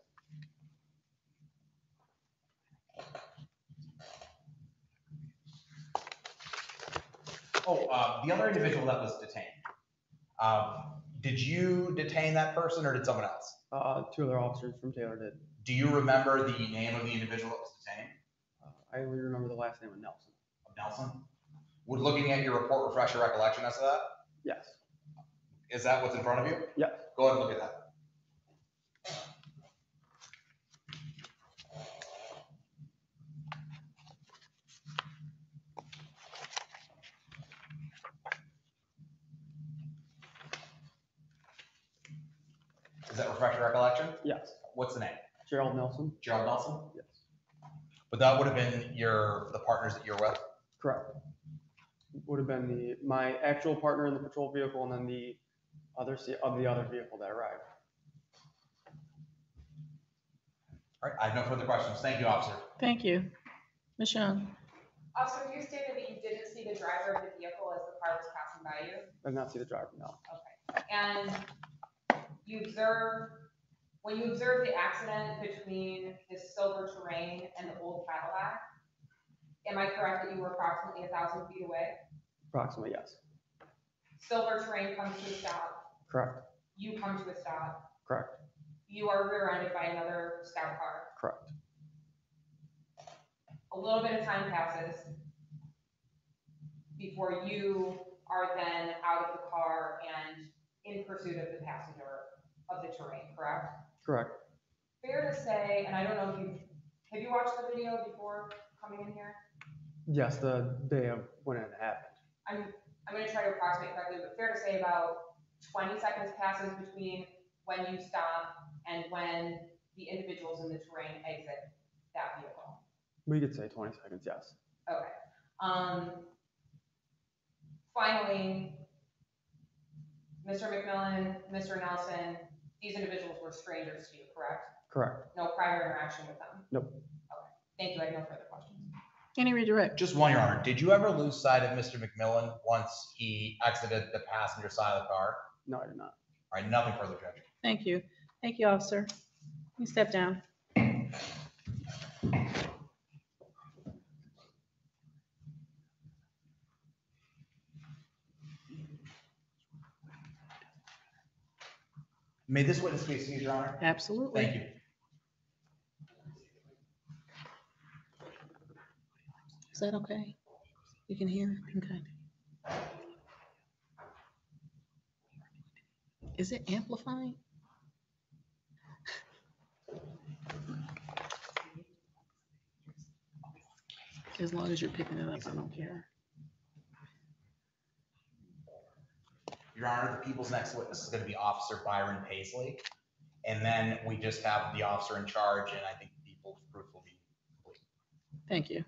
Oh, the other individual that was detained, did you detain that person or did someone else? 2 other officers from Taylor did. Do you remember the name of the individual that was detained? I only remember the last name of Nelson. Of Nelson? Would looking at your report refresh your recollection as to that? Yes. Is that what's in front of you? Yes. Go ahead and look at that. Does that refresh your recollection? Yes. What's the name? Gerald Nelson. Gerald Nelson? Yes. But that would have been the partners that you're with? Correct. Would have been my actual partner in the patrol vehicle and then the other vehicle that arrived. All right, I have no further questions. Thank you, officer. Thank you. Ms. Young? Also, you stated that you didn't see the driver of the vehicle as the car was passing by you. I did not see the driver, no. Okay. And when you observed the accident between this silver Terrain and the old Cadillac, am I correct that you were approximately 1,000 feet away? Approximately, yes. Silver Terrain comes to a stop. Correct. You come to a stop. Correct. You are rear-ended by another scout car. Correct. A little bit of time passes before you are then out of the car and in pursuit of the passenger of the Terrain, correct? Correct. Fair to say, and I don't know if have you watched the video before coming in here? Yes, the day of when it happened. I'm going to try to approximate correctly, but fair to say about 20 seconds passes between when you stop and when the individuals in the Terrain exit that vehicle. We could say 20 seconds, yes. Okay. Finally, Mr. McMillan, Mr. Nelson, these individuals were strangers to you, correct? Correct. No prior interaction with them? Nope. Okay. Thank you. I have no further questions. Any redirect? Just one, Your Honor. Did you ever lose sight of Mr. McMillan once he exited the passenger side of the car? No, I did not. All right, nothing further, Judge. Thank you. Thank you, officer. You step down. May this witness be excused, Your Honor? Absolutely. Thank you. Is that okay? You can hear? Okay. Is it amplifying? As long as you're picking it up, I don't care. Your Honor, the people's next witness is going to be Officer Byron Paisley. And then we just have the officer in charge, and I think the people's proof will be complete. Thank you.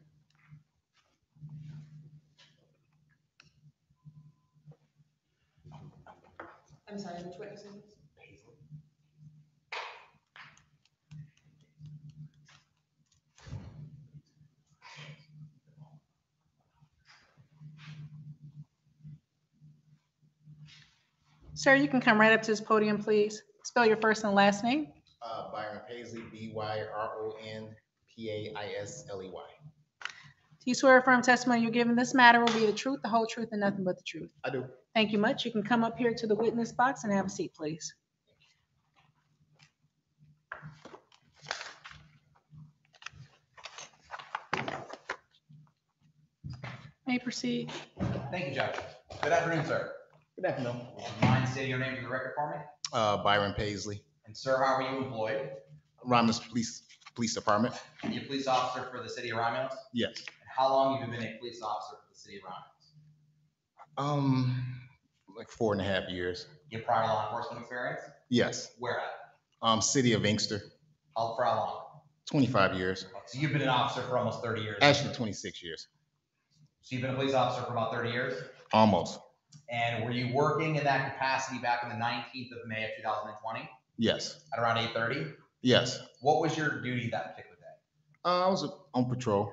I'm sorry, which witness is this? Paisley. Sir, you can come right up to this podium, please. Spell your first and last name. Byron Paisley, Byronpaisley. Do you swear affirm testimony you're giving this matter will be the truth, the whole truth, and nothing but the truth? I do. Thank you much. You can come up here to the witness box and have a seat, please. May proceed. Thank you, Judge. Good afternoon, sir. Good afternoon. Would you mind stating your name for the record for me? Byron Paisley, And sir, how are you employed? Romulus Police Department. Are you a police officer for the city of Romulus? Yes. And how long have you been a police officer for the city of Romulus? Like 4.5 years. You have prior law enforcement experience? Yes. Where at? City of Inkster, For how long? 25 years. So you've been an officer for almost 30 years? Actually, 26 years. So you've been a police officer for about 30 years? Almost. And were you working in that capacity back on the 19th of May of 2020 Yes. at around 8:30? Yes. What was your duty that particular day? I was on patrol.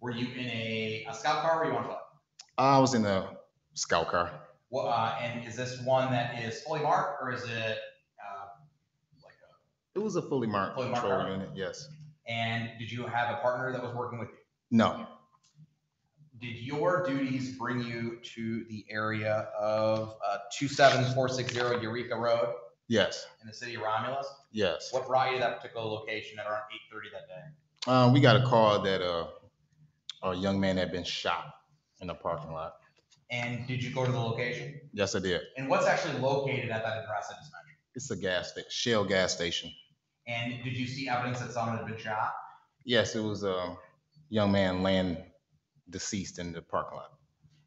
Were you in a scout car or were you on foot? I was in a scout car. What, and is this one that is fully marked or is it like a, It was a fully marked Fully marked patrol car? unit. Yes. and did you have a partner that was working with you? No. Did your duties bring you to the area of 27460 Eureka Road Yes. in the city of Romulus? Yes. What brought you to that particular location at around 8:30 that day? We got a call that a young man had been shot in the parking lot. And did you go to the location? Yes, I did. And what's actually located at that address that is mentioned? It's a Shell gas station. And did you see evidence that someone had been shot? Yes, it was a young man laying deceased in the parking lot.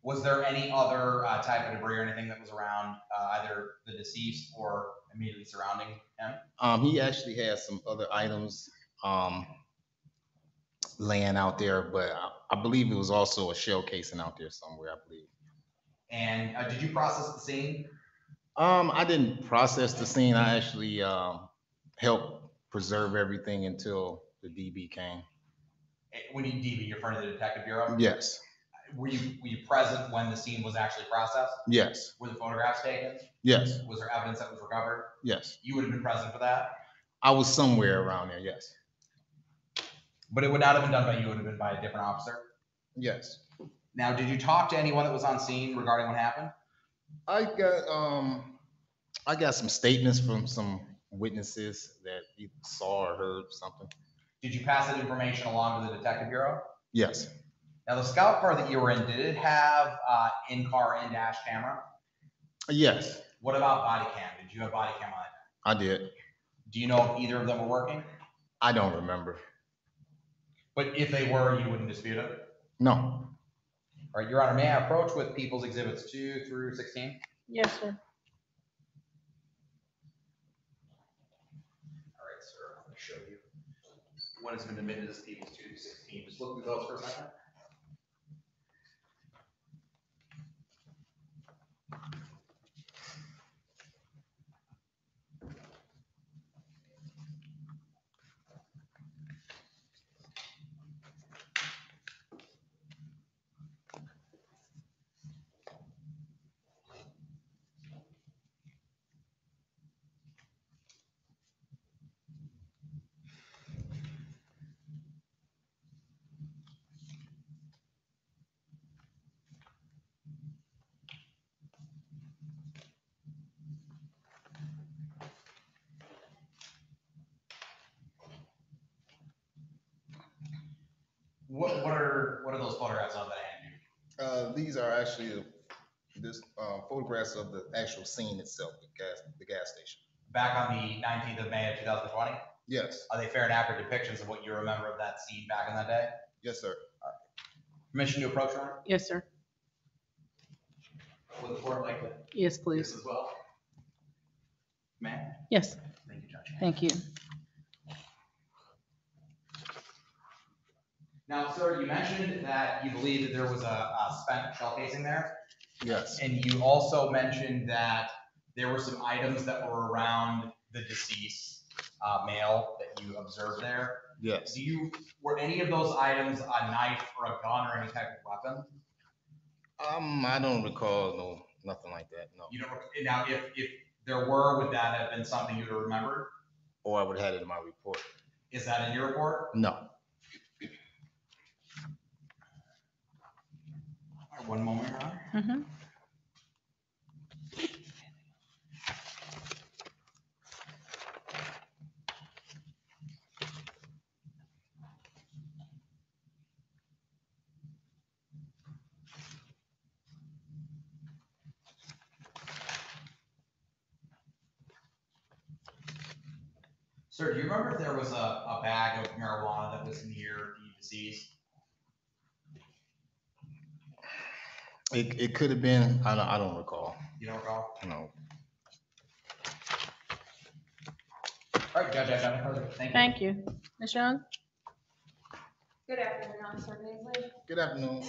Was there any other type of debris or anything that was around either the deceased or immediately surrounding him? He actually had some other items laying out there, but I believe it was also a shell casing out there somewhere, I believe. And did you process the scene? I didn't process the scene. I actually helped preserve everything until the DB came. When you DB, you're referring to the Detective Bureau? Yes. Were you present when the scene was actually processed? Yes. Were the photographs taken? Yes. Was there evidence that was recovered? Yes. You would have been present for that? I was somewhere around there. Yes. But it would not have been done by you, it would have been by a different officer? Yes. Now, did you talk to anyone that was on scene regarding what happened? I got some statements from some witnesses that either saw or heard something. Did you pass that information along to the Detective Bureau? Yes. Now, the scout car that you were in, did it have in-car, in-dash camera? Yes, What about body cam? Did you have body cam on it? I did. Do you know if either of them were working? I don't remember. But if they were, you wouldn't dispute it? No. All right, Your Honor, may I approach with People's Exhibits 2 through 16? Yes, sir. All right, sir, I'm going to show you what has been admitted as People's 2 through 16. Just look through those for a second. What are those photographs of that I handed you? These are actually photographs of the actual scene itself, the gas station. Back on the 19th of May of 2020? Yes. Are they fair and accurate depictions of what you remember of that scene back in that day? Yes, sir. Permission to approach, Your Honor? Yes, sir. Would the court like to Yes, do please. this as well? Ma'am? Yes, Thank you, Judge. thank you. Now, sir, you mentioned that you believe that there was a spent shell casing there, Yes, and you also mentioned that there were some items that were around the deceased male that you observed there. yes. Were any of those items a knife or a gun or any type of weapon? I don't recall, no, nothing like that, no. You don't, now, if there were, would that have been something you'd have remembered? Or I would have had it in my report. Is that in your report? No. All right, one moment, Your Honor. Mhm. Sir, do you remember if there was a bag of marijuana that was near the deceased? It could have been, I don't recall, You don't recall? no. All right, Judge, I got no further. Thank you. Thank you. Ms. Young? Good afternoon, Officer Paisley. Good afternoon.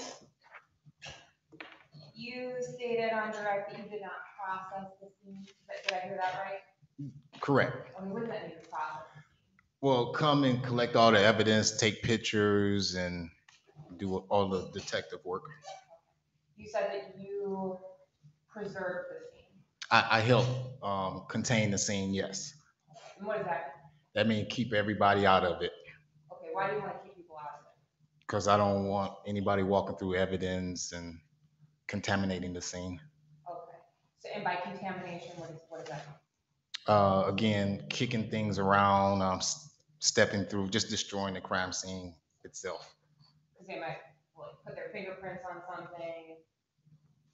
You stated on direct that you did not process the scene. Did I hear that right? Correct. I mean, what does that mean, process? Well, come and collect all the evidence, take pictures, and do all the detective work. You said that you preserved the scene. I help contain the scene, yes. And what does that mean? That means keep everybody out of it, Okay, why do you want to keep people out of it? because I don't want anybody walking through evidence and contaminating the scene. Okay. So, and by contamination, what does that mean? Again, kicking things around, stepping through, just destroying the crime scene itself. Because they might like, put their fingerprints on something,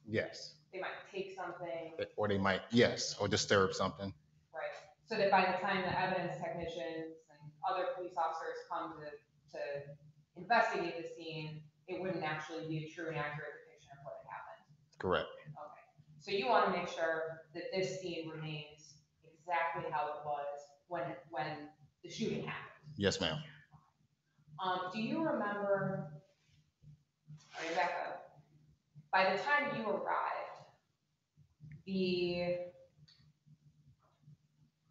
Yes. they might take something, Or they might, yes, or disturb something. right? So that by the time the evidence technicians and other police officers come to investigate the scene, it wouldn't actually be a true and accurate depiction of what had happened. Correct. Okay. So you want to make sure that this scene remains exactly how it was when the shooting happened. Yes, ma'am. Do you remember, let me back up. By the time you arrived, the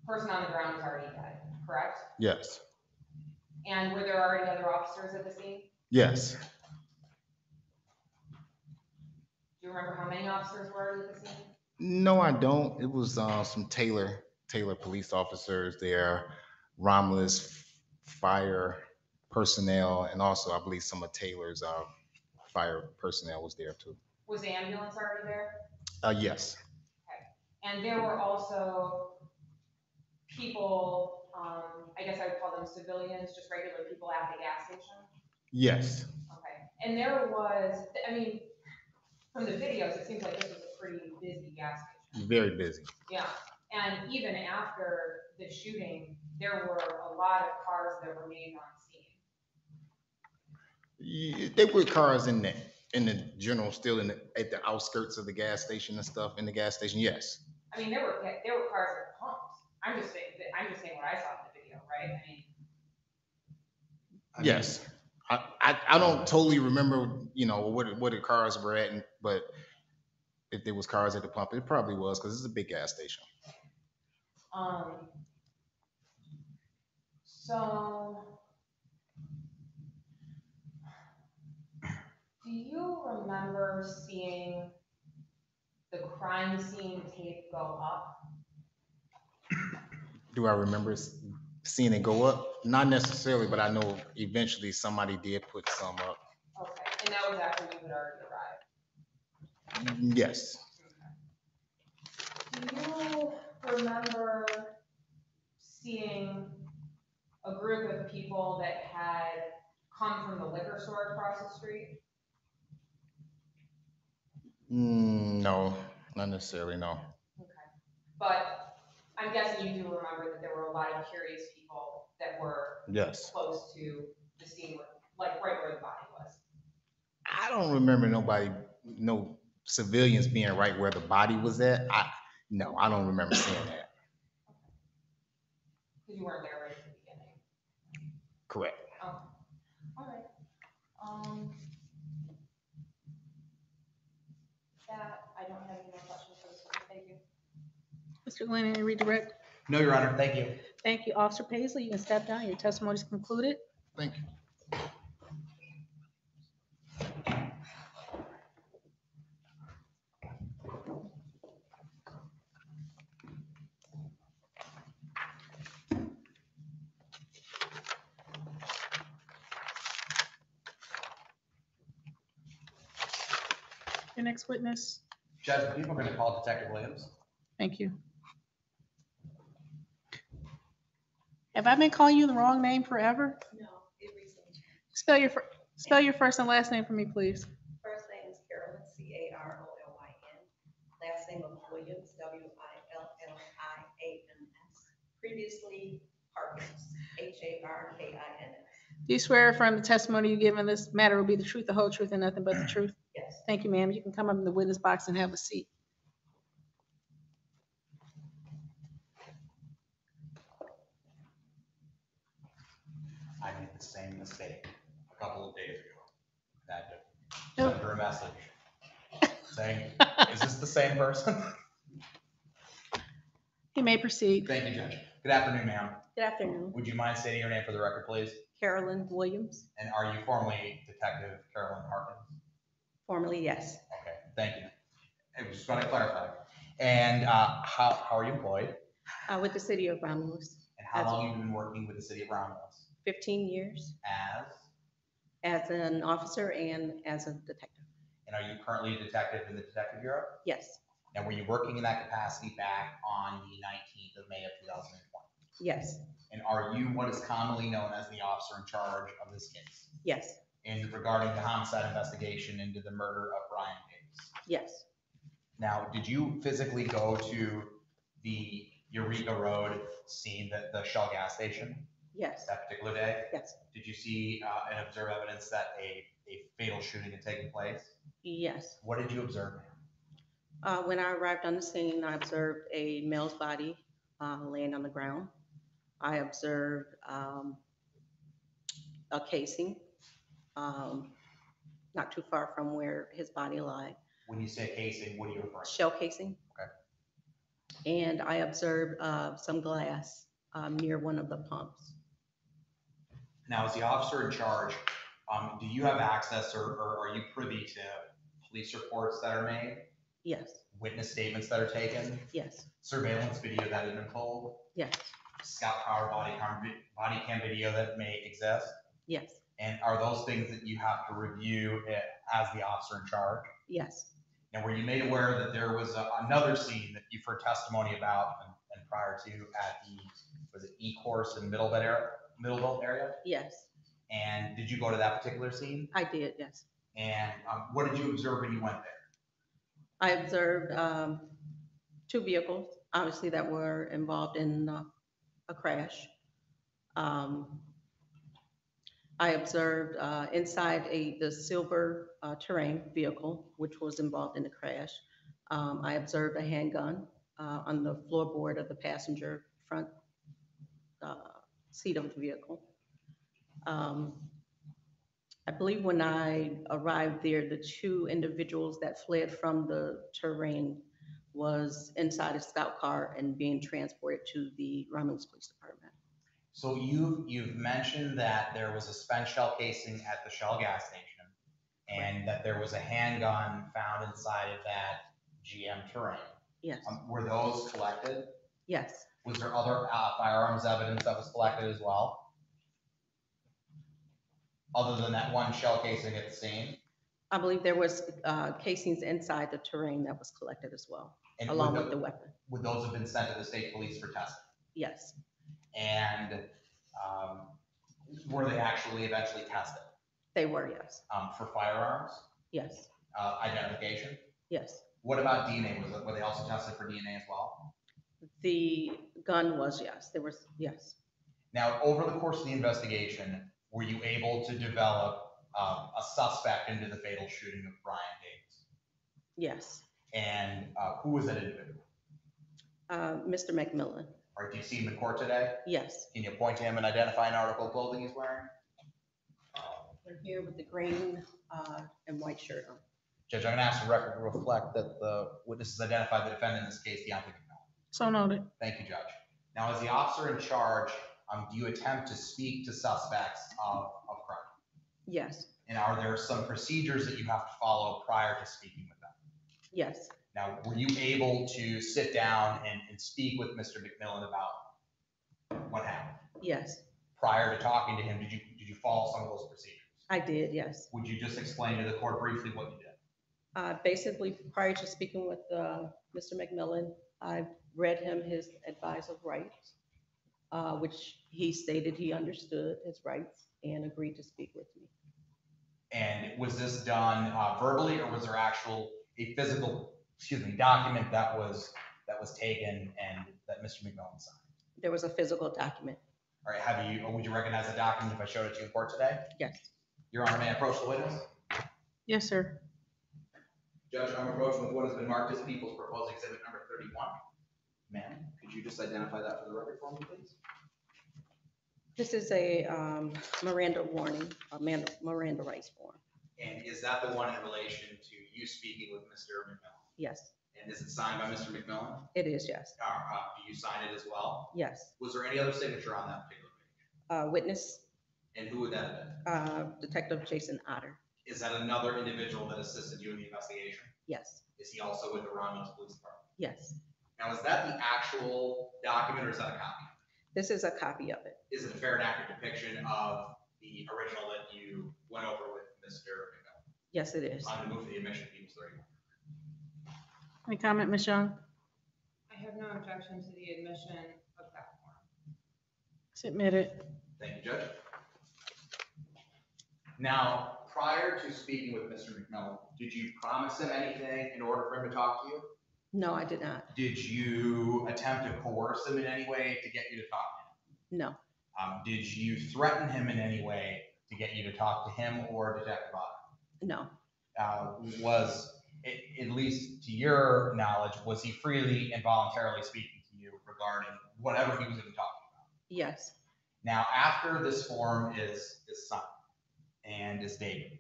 person on the ground was already dead, correct? Yes. And were there already other officers at the scene? Yes. Do you remember how many officers were already at the scene? No, I don't. It was some Taylor police officers there, Romulus fire personnel, and also I believe some of Taylor's fire personnel was there too. Was the ambulance already there? Yes. And there were also people, I guess I would call them civilians, just regular people at the gas station? Yes. Okay. And there was, I mean, from the videos, it seems like this was a pretty busy gas station. Very busy. Yeah. And even after the shooting, there were a lot of cars that remained on scene. There were cars in the general, still at the outskirts of the gas station and stuff in the gas station. Yes. I mean, there were cars at pumps. I'm just saying what I saw in the video, right? I mean, Yes. I don't totally remember, what the cars were at, but if there was cars at the pump, it probably was, because it's a big gas station. So, do you remember seeing the crime scene tape go up? Do I remember seeing it go up? Not necessarily, but I know eventually somebody did put some up. Okay, and that was after you had already arrived. Yes. Do you remember seeing a group of people that had come from the liquor store across the street? No, not necessarily, no. Okay. But I'm guessing you do remember that there were a lot of curious people that were Yes. close to the scene, like right where the body was. I don't remember no civilians being right where the body was at. No, I don't remember seeing that. Because you weren't there right at the beginning. Correct. Oh, all right. That, I don't have any more questions for this one. Thank you. Mr. Glenn, any redirect? No, Your Honor, thank you. Thank you. Officer Paisley, you can step down. Your testimony is concluded. Thank you. Your next witness. Judge, the people are going to call Detective Williams. Thank you. Have I been calling you the wrong name forever? No, it recently. Spell your first and last name for me, please. First name is Carolyn, Carolyn. Last name of Williams, Willins. Previously Harkins, Harkins. Do you swear affirm the testimony you give in this matter will be the truth, the whole truth, and nothing but the truth? Yes. Thank you, ma'am. You can come up in the witness box and have a seat. I made the same mistake a couple of days ago. I had to Nope. send her a message saying, is this the same person? You may proceed. Thank you, Judge. Good afternoon, ma'am. Good afternoon. Would you mind stating your name for the record, please? Carolyn Williams, And are you formerly Detective Carolyn Harkins? formerly yes. Okay, thank you. I just want to clarify. And how are you employed? With the city of Romulus, And how long have you been working with the city of Romulus? 15 years As? as an officer and as a detective. And are you currently a detective in the Detective Bureau? Yes, And were you working in that capacity back on the 19th of May of 2020? yes, And are you what is commonly known as the officer in charge of this case? yes, And regarding the homicide investigation into the murder of Brian Diggs? yes, Now, did you physically go to the Eureka Road scene, the Shell gas station, yes, that particular day? yes, Did you see and observe evidence that a fatal shooting had taken place? yes. What did you observe, ma'am? When I arrived on the scene, I observed a male's body laying on the ground. I observed a casing not too far from where his body lay, When you say casing, what are you referring to? shell casing. Okay. And I observed some glass near one of the pumps. Now, as the officer in charge, do you have access or are you privy to police reports that are made, Yes, witness statements that are taken, yes, surveillance video that has been pulled, yes, scout power body cam video that may exist? yes, And are those things that you have to review as the officer in charge? yes, And were you made aware that there was another scene that you've heard testimony about and prior to at the, was it E-Course in Middleville area? yes, And did you go to that particular scene? I did, yes. And what did you observe when you went there? I observed two vehicles, obviously, that were involved in a crash. I observed inside the silver Terrain vehicle, which was involved in the crash. I observed a handgun on the floorboard of the passenger front seat of the vehicle. I believe when I arrived there, the two individuals that fled from the Terrain was inside a scout car and being transported to the Romulus Police Department. So you've mentioned that there was a spent shell casing at the Shell gas station and that there was a handgun found inside of that GM Terrain. Yes, Were those collected? yes, Was there other firearms evidence that was collected as well? Other than that one shell casing at the scene? I believe there was casings inside the Terrain that was collected as well, And along with the weapon. would those have been sent to the state police for testing? Yes, And were they actually eventually tested they were, yes, for firearms yes, identification? yes. What about DNA? Were they also tested for DNA as well? The gun was, yes, there was, yes. Now, over the course of the investigation, were you able to develop a suspect into the fatal shooting of Brian Davis. Yes. And who was that individual? Mr. McMillan. All right, do you see him in court today? Yes. Can you point to him and identify an article of clothing he's wearing? They're here with the green and white shirt on. Judge, I'm gonna ask the record to reflect that the witnesses identified the defendant in this case, Deontay McMillan. So noted. Thank you, Judge. Now, as the officer in charge, do you attempt to speak to suspects of crime? Yes. And are there some procedures that you have to follow prior to speaking with them? Yes. Now, were you able to sit down and speak with Mr. McMillan about what happened? Yes. Prior to talking to him, did you follow some of those procedures? I did. Yes. Would you just explain to the court briefly what you did? Basically, prior to speaking with Mr. McMillan, I read him his advice of rights, which he stated he understood his rights and agreed to speak with me. And was this done verbally, or was there a physical, document that was taken and that Mr. McMillan signed? There was a physical document. All right, would you recognize the document if I showed it to you in court today? Yes. Your Honor, may I approach the witness? Yes, sir. Judge, I'm approaching with what has been marked as People's Proposed Exhibit number 31. Ma'am, could you just identify that for the record for me, please? This is a Miranda warning, a Miranda rights form. And is that the one in relation to you speaking with Mr. McMillan? Yes, And is it signed by Mr. McMillan? it is. Yes. Do you sign it as well? Yes. Was there any other signature on that particular page? Witness, And who would that have been? Detective Jason Otter. Is that another individual that assisted you in the investigation? Yes. Is he also with the Romulus Police Department? Yes. Now, is that the actual document or is that a copy? This is a copy of it. Is it a fair and accurate depiction of the original that you went over with Mr. McMillan? Yes, it is. On the move of the admission of People's 31. Any comment, Ms. Young? I have no objection to the admission of that form. Submitted. Thank you, Judge. Now, prior to speaking with Mr. McMillan, did you promise him anything in order for him to talk to you? No, I did not. Did you attempt to coerce him in any way to get you to talk to him? No. Did you threaten him in any way to get you to talk to him or Detective Otter? No. Was, at least to your knowledge, was he freely and voluntarily speaking to you regarding whatever he was going to talk about? Yes. Now, after this form is signed and is dated,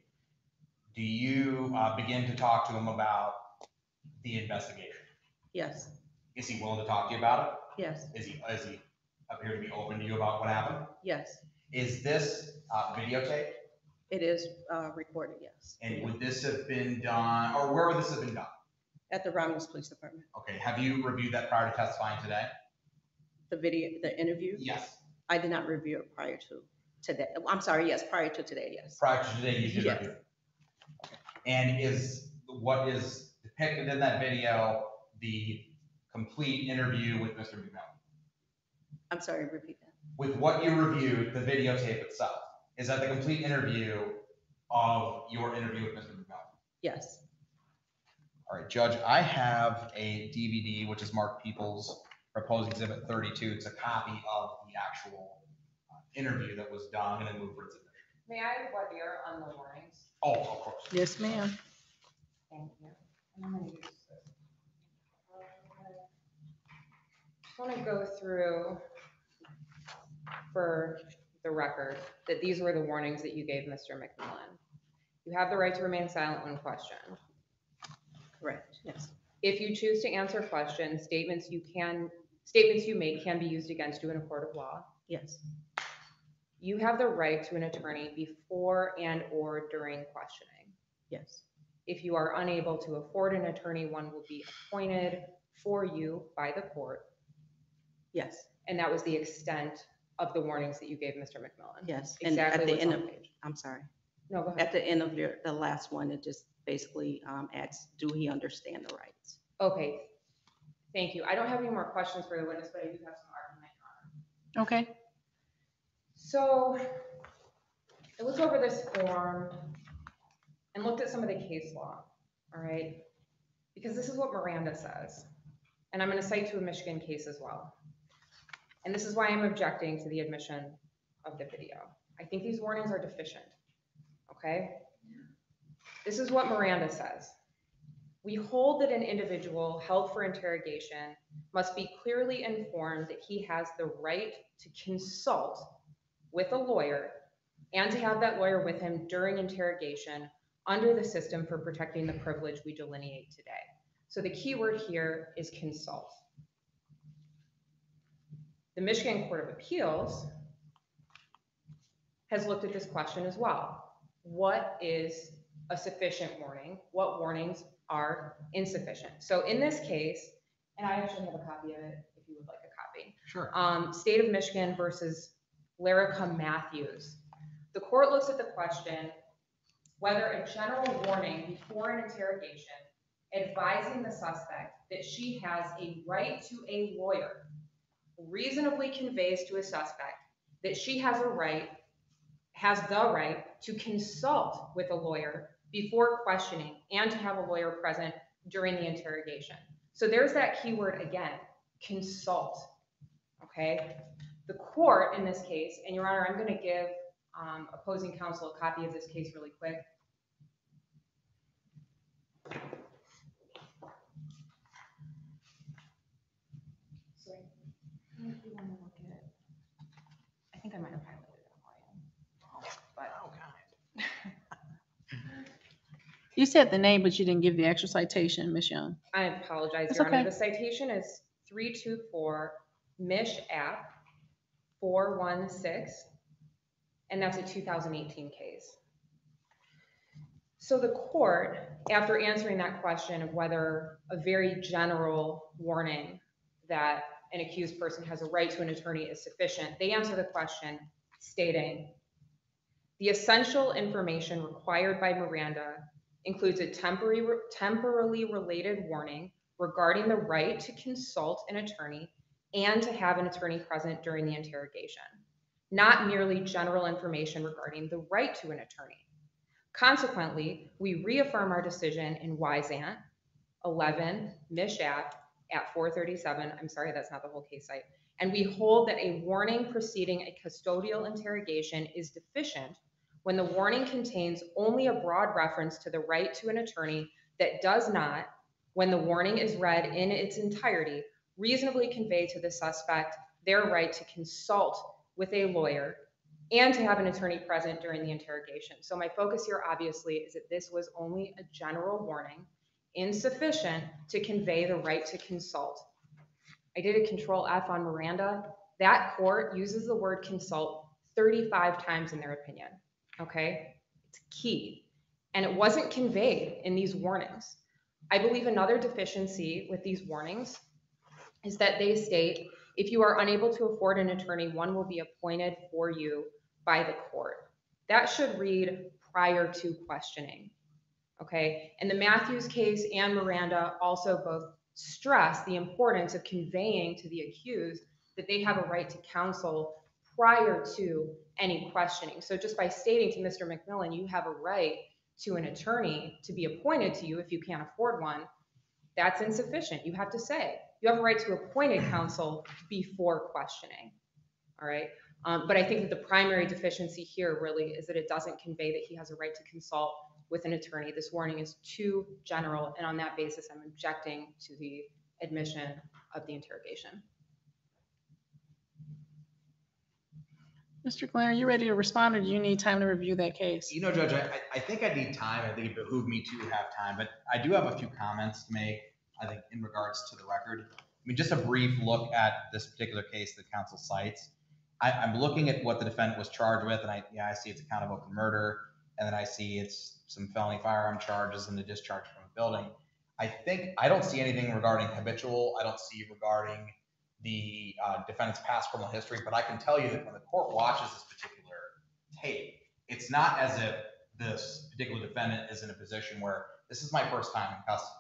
do you begin to talk to him about the investigation? Yes. Is he willing to talk to you about it? Yes. Is he appear to be open to you about what happened? Yes. Is this videotaped? It is recorded. Yes. And would this have been done, or where would this have been done? At the Romulus Police Department. Okay, have you reviewed that prior to testifying today? The video, the interview. Yes. I did not review it prior to today. I'm sorry. Yes, prior to today. Yes. Prior to today, you did Yes. review it. Okay. And is what is depicted in that video the complete interview with Mr. McMillan? I'm sorry. Repeat that. With what you reviewed, the videotape itself, is that the complete interview of your interview with Mr. McMillan? Yes. All right, Judge, I have a DVD which is marked People's Proposed Exhibit 32. It's a copy of the actual interview that was done and then moved for its admission. May I what ear on the warnings? Oh, of course. Yes, ma'am. Thank you. And I'm gonna use this. Just want to go through for the record that these were the warnings that you gave Mr. McMillan. You have the right to remain silent when questioned. Correct. Yes. If you choose to answer questions, statements you make can be used against you in a court of law. Yes. You have the right to an attorney before and or during questioning. Yes. If you are unable to afford an attorney, one will be appointed for you by the court. Yes. And that was the extent of the warnings that you gave Mr. McMillan. Yes. And Exactly at the what's end on of, the page. I'm sorry. No, go ahead. At the end of the last one, it just basically asks, do he understand the rights? Okay, thank you. I don't have any more questions for the witness, but I do have some argument, Your Honor. Okay. So I looked over this form and looked at some of the case law, all right? Because this is what Miranda says. And I'm going to cite to a Michigan case as well. And this is why I'm objecting to the admission of the video. I think these warnings are deficient, okay? This is what Miranda says. We hold that an individual held for interrogation must be clearly informed that he has the right to consult with a lawyer and to have that lawyer with him during interrogation under the system for protecting the privilege we delineate today. So the key word here is consult. The Michigan Court of Appeals has looked at this question as well. What is a sufficient warning? What warnings are insufficient? So in this case, and I actually have a copy of it if you would like a copy. Sure. State of Michigan versus Larica Matthews. The court looks at the question whether a general warning before an interrogation advising the suspect that she has a right to a lawyer reasonably conveys to a suspect that she has the right to consult with a lawyer before questioning and to have a lawyer present during the interrogation. So there's that keyword again, consult, okay? The court in this case, and Your Honor, I'm gonna give opposing counsel a copy of this case really quick. So if you wanna look at, I think I might have highlighted it on my end. But, You said the name, but you didn't give the actual citation, Ms. Young. I apologize, That's Your Honor. okay. The citation is 324 Mich. App 416, and that's a 2018 case. So the court, after answering that question of whether a very general warning that an accused person has a right to an attorney is sufficient, they answer the question stating, the essential information required by Miranda includes a temporally related warning regarding the right to consult an attorney and to have an attorney present during the interrogation, not merely general information regarding the right to an attorney. Consequently, we reaffirm our decision in Wysant 11 Mich. App at 437. I'm sorry, that's not the whole case site. And we hold that a warning preceding a custodial interrogation is deficient when the warning contains only a broad reference to the right to an attorney that does not, when the warning is read in its entirety, reasonably convey to the suspect their right to consult with a lawyer and to have an attorney present during the interrogation. So my focus here obviously is that this was only a general warning, insufficient to convey the right to consult. I did a Control F on Miranda. That court uses the word consult 35 times in their opinion, okay? It's key. And it wasn't conveyed in these warnings. I believe another deficiency with these warnings is that they state, if you are unable to afford an attorney, one will be appointed for you by the court. That should read prior to questioning, okay? And the Matthews case and Miranda also both stress the importance of conveying to the accused that they have a right to counsel prior to any questioning. So just by stating to Mr. McMillan, you have a right to an attorney to be appointed to you if you can't afford one, that's insufficient. You have to say, you have a right to appointed counsel before questioning, all right? But I think that the primary deficiency here really is that it doesn't convey that he has a right to consult with an attorney. This warning is too general, and on that basis, I'm objecting to the admission of the interrogation. Mr. Glenn, are you ready to respond, or do you need time to review that case? You know, Judge, I think I need time. I think it behooves me to have time, but I do have a few comments to make, I think, in regards to the record. I mean, just a brief look at this particular case that counsel cites. I'm looking at what the defendant was charged with, and I see it's a count of open murder, and then I see it's some felony firearm charges and the discharge from a building. I don't see anything regarding habitual. I don't see regarding the defendant's past criminal history, but I can tell you that when the court watches this particular tape, it's not as if this particular defendant is in a position where this is my first time in custody.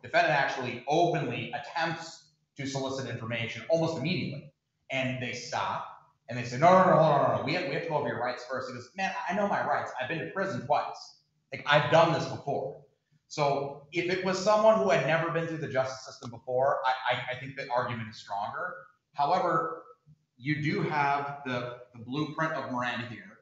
Defendant actually openly attempts to solicit information almost immediately, and they stop and they say, no, hold on, we have to go over your rights first. He goes, man, I know my rights. I've been to prison twice. Like, I've done this before. So if it was someone who had never been through the justice system before, I think the argument is stronger. However, you do have the blueprint of Miranda here.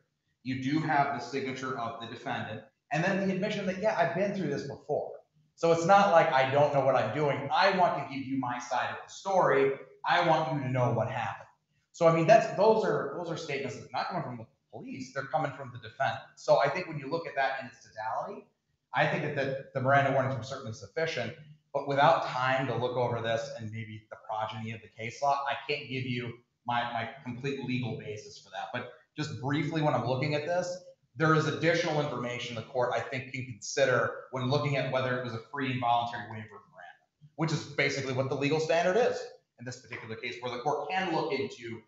you do have the signature of the defendant, and then the admission that, yeah, I've been through this before. So it's not like I don't know what I'm doing. I want to give you my side of the story. I want you to know what happened. So I mean, those are statements that are not coming from the police, they're coming from the defendant. So I think when you look at that in its totality, I think that the Miranda warnings were certainly sufficient, but without time to look over this and maybe the progeny of the case law, I can't give you my complete legal basis for that. But just briefly, when I'm looking at this, there is additional information the court, I think, can consider when looking at whether it was a free and voluntary waiver of Miranda, which is basically what the legal standard is in this particular case, where the court can look into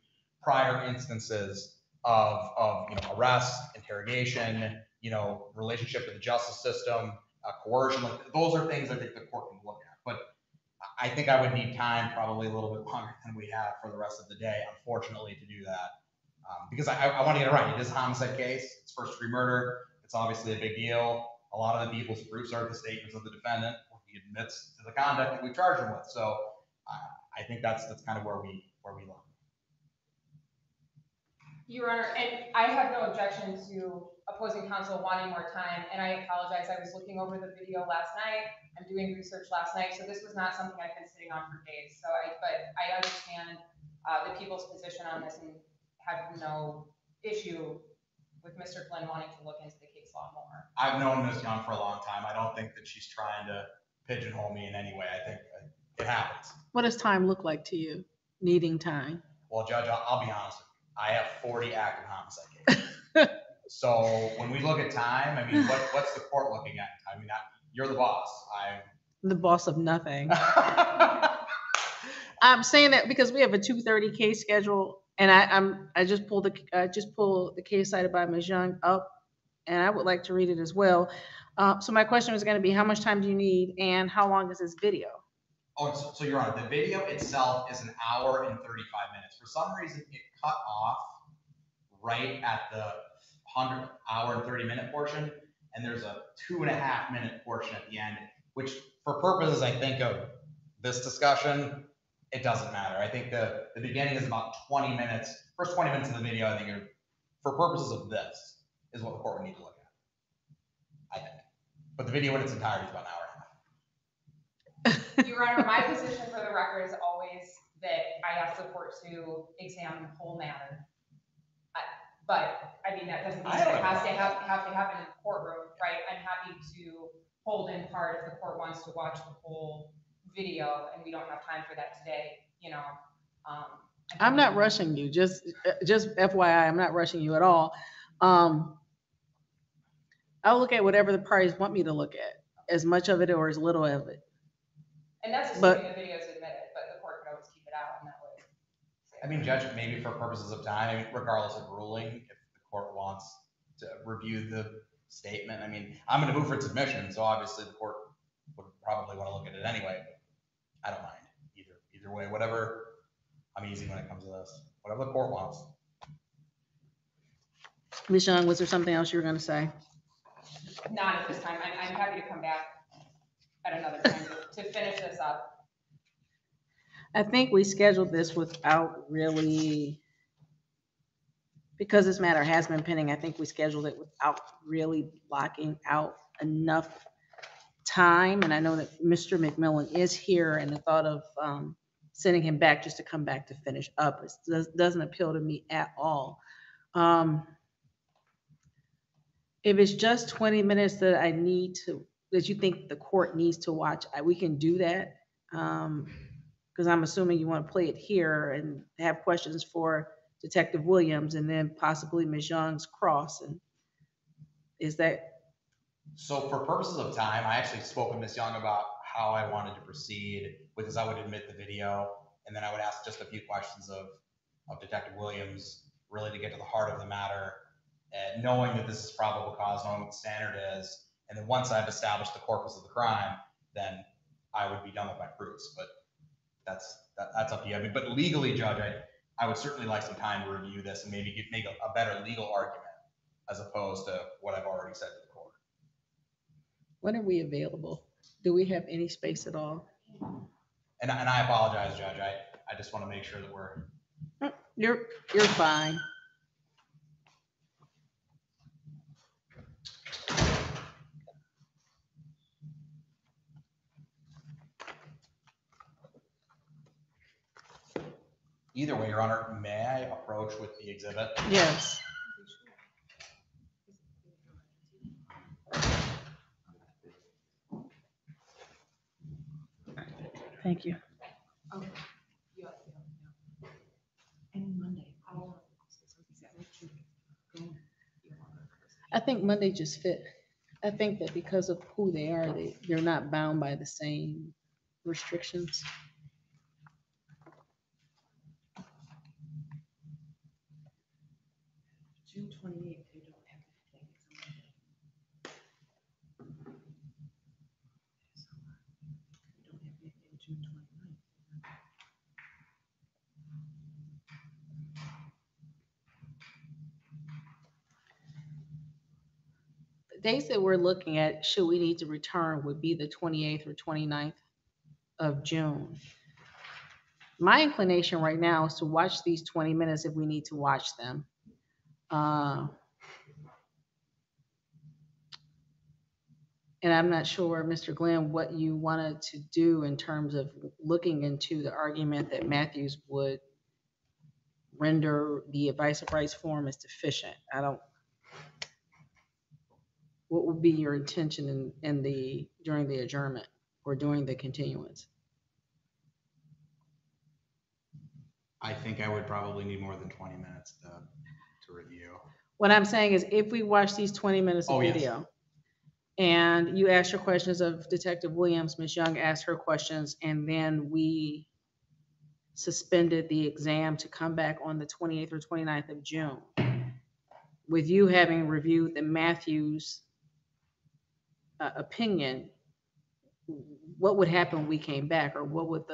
prior instances of arrest, interrogation, relationship to the justice system, coercion. Like, those are things I think the court can look at. But I think I would need time, probably a little bit longer than we have for the rest of the day, unfortunately, to do that. Because I want to get it right. It is a homicide case. It's first degree murder. It's obviously a big deal. A lot of the people's proofs are the statements of the defendant, where he admits to the conduct that we charged him with. So I think that's kind of where we look. Your Honor, and I have no objection to opposing counsel wanting more time, and I apologize. I was looking over the video last night. I'm doing research last night, so this was not something I've been sitting on for days. But I understand the people's position on this and have no issue with Mr. Flynn wanting to look into the case law more. I've known Ms. Young for a long time. I don't think that she's trying to pigeonhole me in any way. I think it happens. What does time look like to you, needing time? Well, Judge, I'll be honest with you. I have 40 active homicide cases. So when we look at time, I mean, what's the court looking at? I mean, you're the boss. I'm the boss of nothing. I'm saying that because we have a 2:30 case schedule, and I just pulled the case cited by Ms. Young up, and I would like to read it as well. So my question was going to be, how much time do you need, and how long is this video? Oh, so Your Honor, the video itself is 1 hour and 35 minutes. For some reason, it cut off right at the 100 hour and 30 minute portion, and there's a 2.5 minute portion at the end, which for purposes, I think, of this discussion, it doesn't matter. I think the beginning is about 20 minutes. First 20 minutes of the video, I think, for purposes of this, is what the court would need to look at, I think. But the video in its entirety is about 1 hour. Your Honor, my position for the record is always that I ask the court to examine the whole matter. But I mean, that doesn't mean that it has to happen in the courtroom, right? I'm happy to hold in part if the court wants to watch the whole video, and we don't have time for that today, I'm not rushing you, just FYI, I'm not rushing you at all. I'll look at whatever the parties want me to look at, as much of it or as little of it. And that's assuming the video is admitted, but the court could always keep it out in that way. I mean, Judge, maybe for purposes of time, regardless of ruling, if the court wants to review the statement, I mean, I'm going to move for its admission, so obviously the court would probably want to look at it anyway. But I don't mind either way. Whatever, I'm easy when it comes to this. Whatever the court wants. Ms. Young, was there something else you were going to say? Not at this time. I'm happy to come back at another time to finish this up. I think we scheduled this without really, because this matter has been pending, I think we scheduled it without really blocking out enough time. And I know that Mr. McMillan is here, and the thought of sending him back just to come back to finish up doesn't appeal to me at all. If it's just 20 minutes that you think the court needs to watch, we can do that. Because I'm assuming you want to play it here and have questions for Detective Williams and then possibly Ms. Young's cross. And is that? So for purposes of time, I actually spoke with Ms. Young about how I wanted to proceed, because I would admit the video, and then I would ask just a few questions of Detective Williams, really to get to the heart of the matter, knowing that this is probable cause, knowing what the standard is. And then once I've established the corpus of the crime, then I would be done with my proofs. But that's up to you. I mean, but legally, Judge, I would certainly like some time to review this and maybe make a better legal argument as opposed to what I've already said to the court. When are we available? Do we have any space at all? And I apologize, Judge. I just want to make sure that we're. You're fine. Either way, Your Honor, may I approach with the exhibit? Yes. Thank you. I think Monday just fit. I think that because of who they are, they're not bound by the same restrictions. June 28th, they don't have anything. They don't have anything June 29th. The days that we're looking at, should we need to return, would be the 28th or 29th of June. My inclination right now is to watch these 20 minutes if we need to watch them. And I'm not sure, Mr. Glenn, what you wanted to do in terms of looking into the argument that Matthews would render the advice of rights form as deficient. What would be your intention during the adjournment or during the continuance? I think I would probably need more than 20 minutes to review. What I'm saying is if we watch these 20 minutes of Oh, yes. video and you ask your questions of Detective Williams, Ms. Young asked her questions, and then we suspended the exam to come back on the 28th or 29th of June, with you having reviewed the Matthews opinion, what would happen when we came back, or what would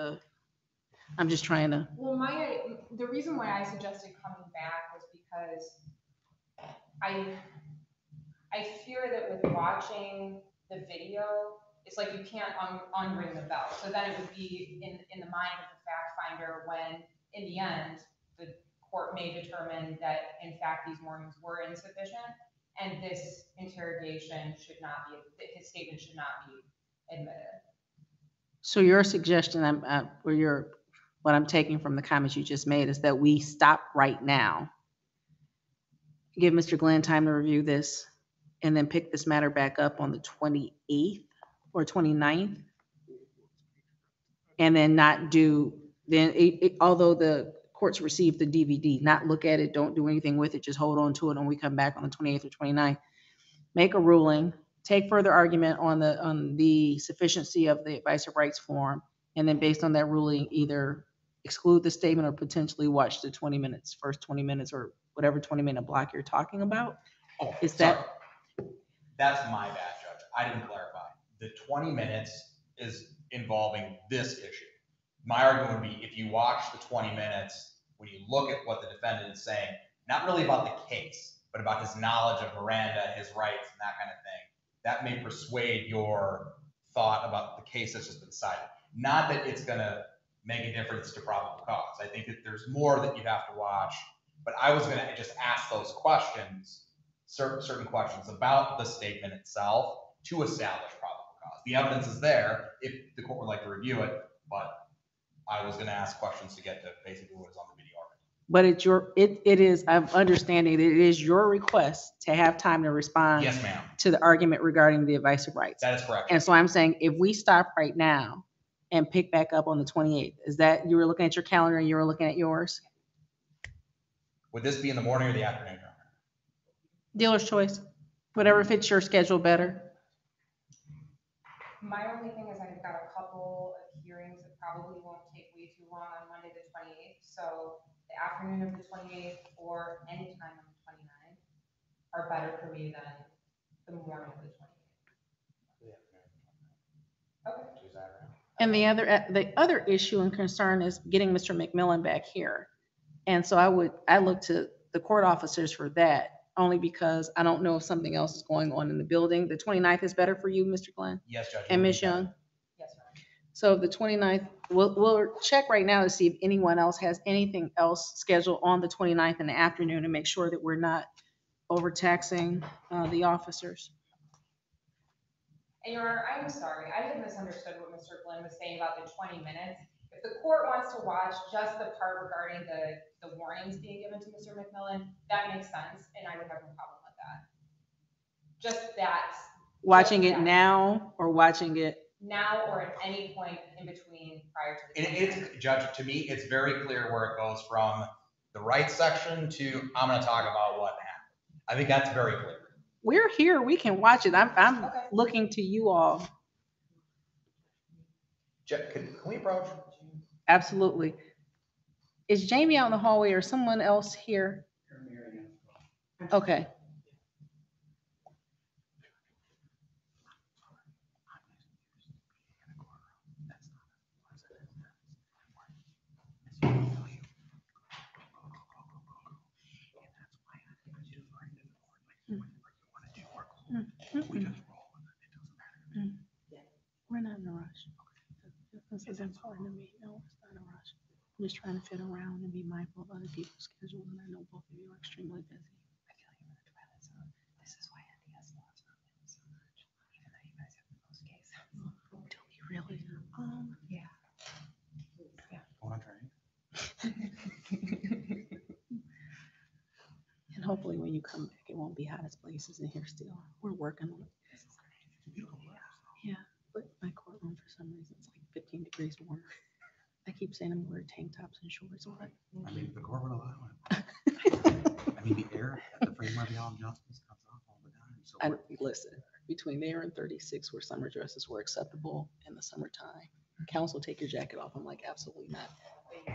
I'm just trying to. Well, the reason why I suggested coming back was because I fear that with watching the video, it's like you can't unring the bell. So then it would be in the mind of the fact finder when, in the end, the court may determine that, in fact, these warnings were insufficient, and this interrogation should not be, his statement should not be admitted. So your suggestion, what I'm taking from the comments you just made is that we stop right now, give Mr. Glenn time to review this, and then pick this matter back up on the 28th or 29th, and then not do, although the courts received the DVD, not look at it, don't do anything with it, just hold on to it, and we come back on the 28th or 29th, make a ruling, take further argument on the sufficiency of the advice of rights form, and then based on that ruling, either exclude the statement or potentially watch the 20 minutes, first 20 minutes, or whatever 20-minute block you're talking about. Oh, Is sorry. that? That's my bad, Judge. I didn't clarify. The 20 minutes is involving this issue. My argument would be if you watch the 20 minutes, when you look at what the defendant is saying, not really about the case, but about his knowledge of Miranda, his rights, and that kind of thing, that may persuade your thought about the case that's just been cited. Not that it's going to make a difference to probable cause. I think that there's more that you have to watch, but I was going to just ask those questions, certain questions about the statement itself to establish probable cause. The evidence is there if the court would like to review it, but I was going to ask questions to get to basically what is on the video. But it is, I'm understanding that it is your request to have time to respond. Yes, ma'am. To the argument regarding the advice of rights. That is correct. And so I'm saying if we stop right now and pick back up on the 28th, is that, you were looking at your calendar and you were looking at yours? Would this be in the morning or the afternoon, Your Honor? Dealer's choice, whatever fits your schedule better. My only thing is I've got a couple of hearings that probably won't take way too long on Monday the 28th. So the afternoon of the 28th or any time on the 29th are better for me than the morning of the 28th. Okay. And the other issue and concern is getting Mr. McMillan back here. And so I look to the court officers for that, only because I don't know if something else is going on in the building. The 29th is better for you, Mr. Glenn? Yes, Judge. And Ms. Young? Yes, ma'am. So the 29th, we'll check right now to see if anyone else has anything else scheduled on the 29th in the afternoon and make sure that we're not overtaxing the officers. And Your Honor, I'm sorry, I had misunderstood what Mr. Glenn was saying about the 20 minutes. If the court wants to watch just the part regarding the warnings being given to Mr. McMillan, that makes sense, and I would have no problem with that. Just that. Watching it Yeah. now or watching it? Now or at any point in between prior to the. It's, Judge, to me, it's very clear where it goes from the right section to, I'm gonna talk about what happened. I think that's very clear. We're here, we can watch it. I'm Okay. looking to you all. Can we approach? Absolutely. Is Jamie out in the hallway or someone else here? Okay. We're not in a rush. This is important to me. No, it's not a rush. I'm just trying to fit around and be mindful of other people's schedule, and I know both of you are extremely busy. I feel like I'm in the twilight zone. This is why NDS laws not been so much, even though you guys have the most cases. Do we really? Yeah. Wanna try? And hopefully when you come back, it won't be hottest places in here still. We're working on it. Yeah, but my courtroom for some reason it's like 15 degrees warmer. I keep saying I'm wearing tank tops and shorts, but. I mean, the court would allow it. I mean, the air at the Framework Beyond Justice comes off all the time. So And listen, between there and 36 where summer dresses were acceptable in the summertime, council, take your jacket off. I'm like, absolutely not.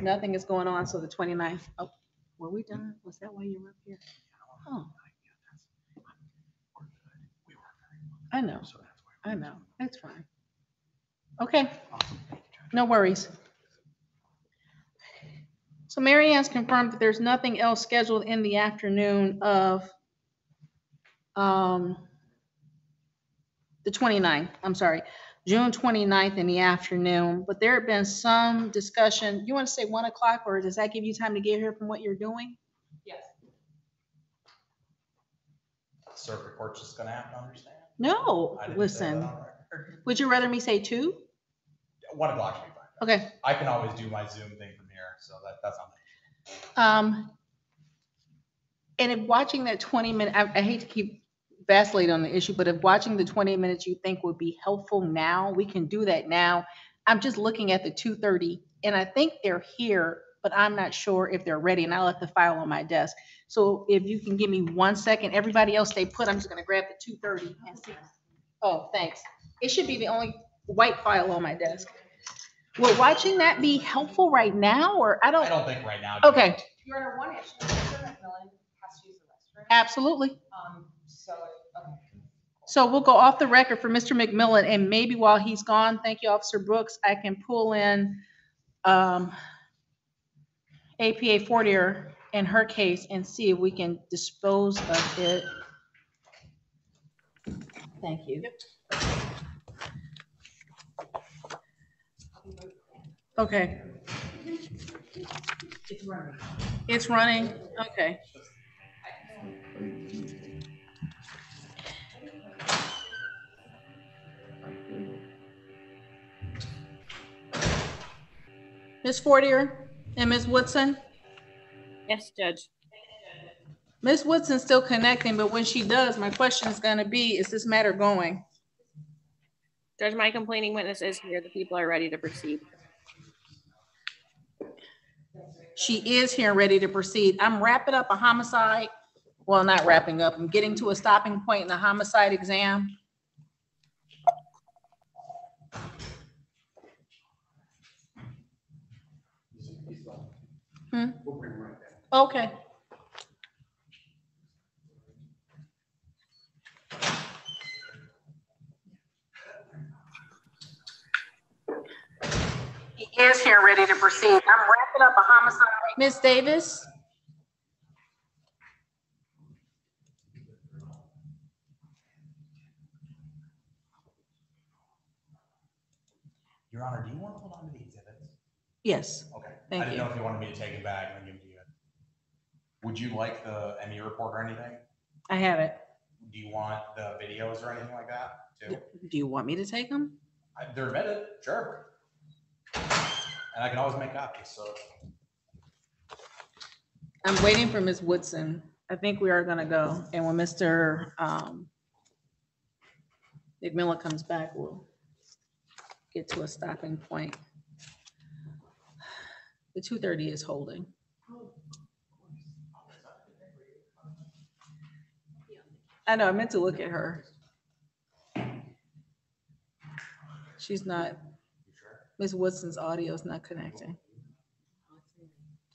Nothing is going on. So the 29th, oh, were we done? Was that why you were up here? Oh, I know. I know. It's fine. Okay. No worries. So Mary Ann's confirmed that there's nothing else scheduled in the afternoon of the 29th, I'm sorry, June 29th in the afternoon, but there had been some discussion. You want to say 1 o'clock, or does that give you time to get here from what you're doing? Yes. Circuit court's just gonna have to understand. No, I didn't say listen, that on record. would you rather me say 2? 1 o'clock should be fine. Okay. I can always do my Zoom thing from here, so that's on me. And if watching that 20-minute, I hate to keep vacillating on the issue, but if watching the 20 minutes you think would be helpful now, we can do that now. I'm just looking at the 2:30, and I think they're here, but I'm not sure if they're ready, and I left the file on my desk. So if you can give me 1 second, everybody else stay put. I'm just gonna grab the 2:30 and see. Oh, thanks. It should be the only white file on my desk. Will watching that be helpful right now, or I I don't? don't think right now. Okay, Your Honor, one issue, Mr. McMillan has to use the restroom. absolutely. So, okay. So we'll go off the record for Mr. McMillan, and maybe while he's gone, thank you, Officer Brooks, I can pull in APA Fortier in her case and see if we can dispose of it. Thank you. Okay. It's running. It's running, okay. Ms. Fortier and Ms. Woodson? Yes, Judge. Ms. Woodson's still connecting, but when she does, my question is gonna be, is this matter going? Judge, my complaining witness is here. The people are ready to proceed. She is here and ready to proceed. I'm wrapping up a homicide. Well, not wrapping up. I'm getting to a stopping point in the homicide exam. Okay. He is here ready to proceed. I'm wrapping up a homicide. Ms. Davis? Your Honor, do you want to hold on to the exhibits? Yes. Okay. Thank I didn't you. know if you wanted me to take it back and then give it to you. Would you like the ME report or anything? I have it. Do you want the videos or anything like that too? Do you want me to take them? They're admitted, sure. And I can always make copies, so. I'm waiting for Ms. Woodson. I think we are gonna go. And when Mr. McMillan comes back, we'll get to a stopping point. The 2:30 is holding. I know, I meant to look at her. She's not, Ms. Woodson's audio is not connecting.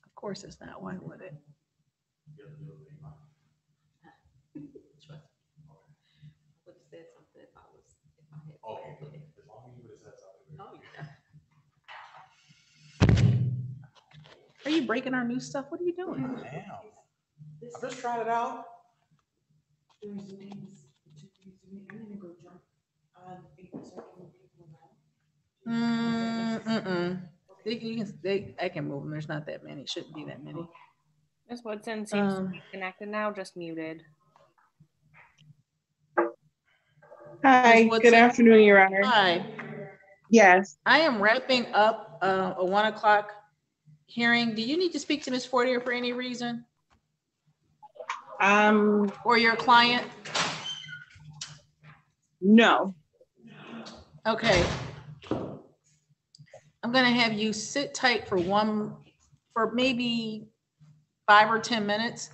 Of course it's not, why would it? Are you breaking our new stuff? What are you doing? Damn. I'm just trying it out. I can move them. There's not that many. Shouldn't be that many. Ms. Woodson seems to be connected now, just muted. Hi, Ms. Woodson? good afternoon, Your Honor. Hi. Yes, I am wrapping up a 1 o'clock hearing. Do you need to speak to Ms. Fortier for any reason? Or your client? no. Okay. I'm gonna have you sit tight for maybe 5 or 10 minutes,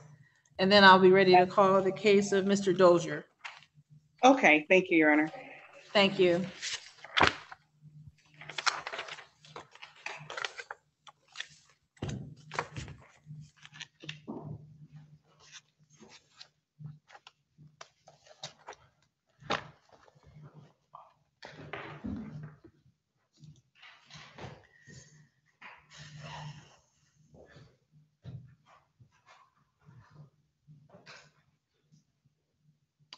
and then I'll be ready to call the case of Mr. Dozier. Okay, thank you, Your Honor. Thank you.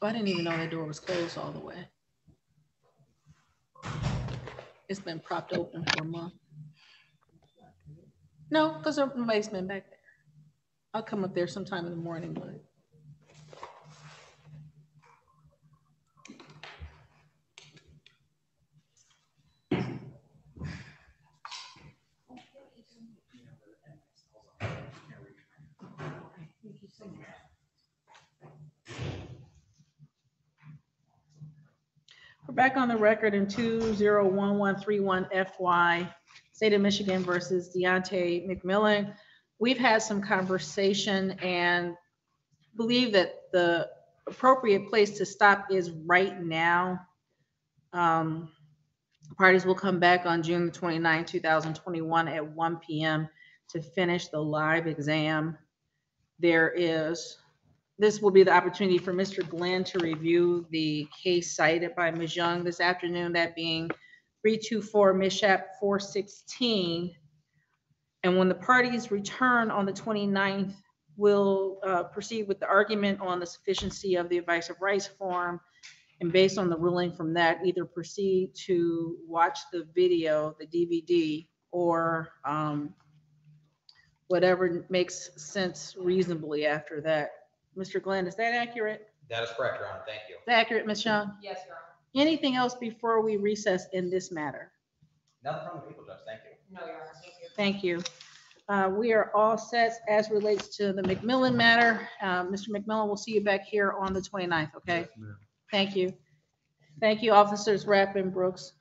Oh, I didn't even know the door was closed all the way. It's been propped open for a month. No, because nobody's been back there. I'll come up there sometime in the morning, but. We're back on the record in 201131 FY, State of Michigan versus Deontay McMillan. We've had some conversation and believe that the appropriate place to stop is right now. Parties will come back on June 29, 2021 at 1 p.m. to finish the live exam. This will be the opportunity for Mr. Glenn to review the case cited by Ms. Young this afternoon, that being 324 Mishap 416. And when the parties return on the 29th, we'll proceed with the argument on the sufficiency of the advice of rights form. And based on the ruling from that, either proceed to watch the video, the DVD, or whatever makes sense reasonably after that. Mr. Glenn, is that accurate? That is correct, Your Honor. Thank you. Is that accurate, Ms. Young? Yes, Your Honor. Anything else before we recess in this matter? Nothing from the people, Judge. Thank you. No, Your Honor, thank you. Thank you. We are all set as relates to the McMillan matter. Mr. McMillan, we'll see you back here on the 29th, okay? Thank you. Thank you, Officers Rapp and Brooks.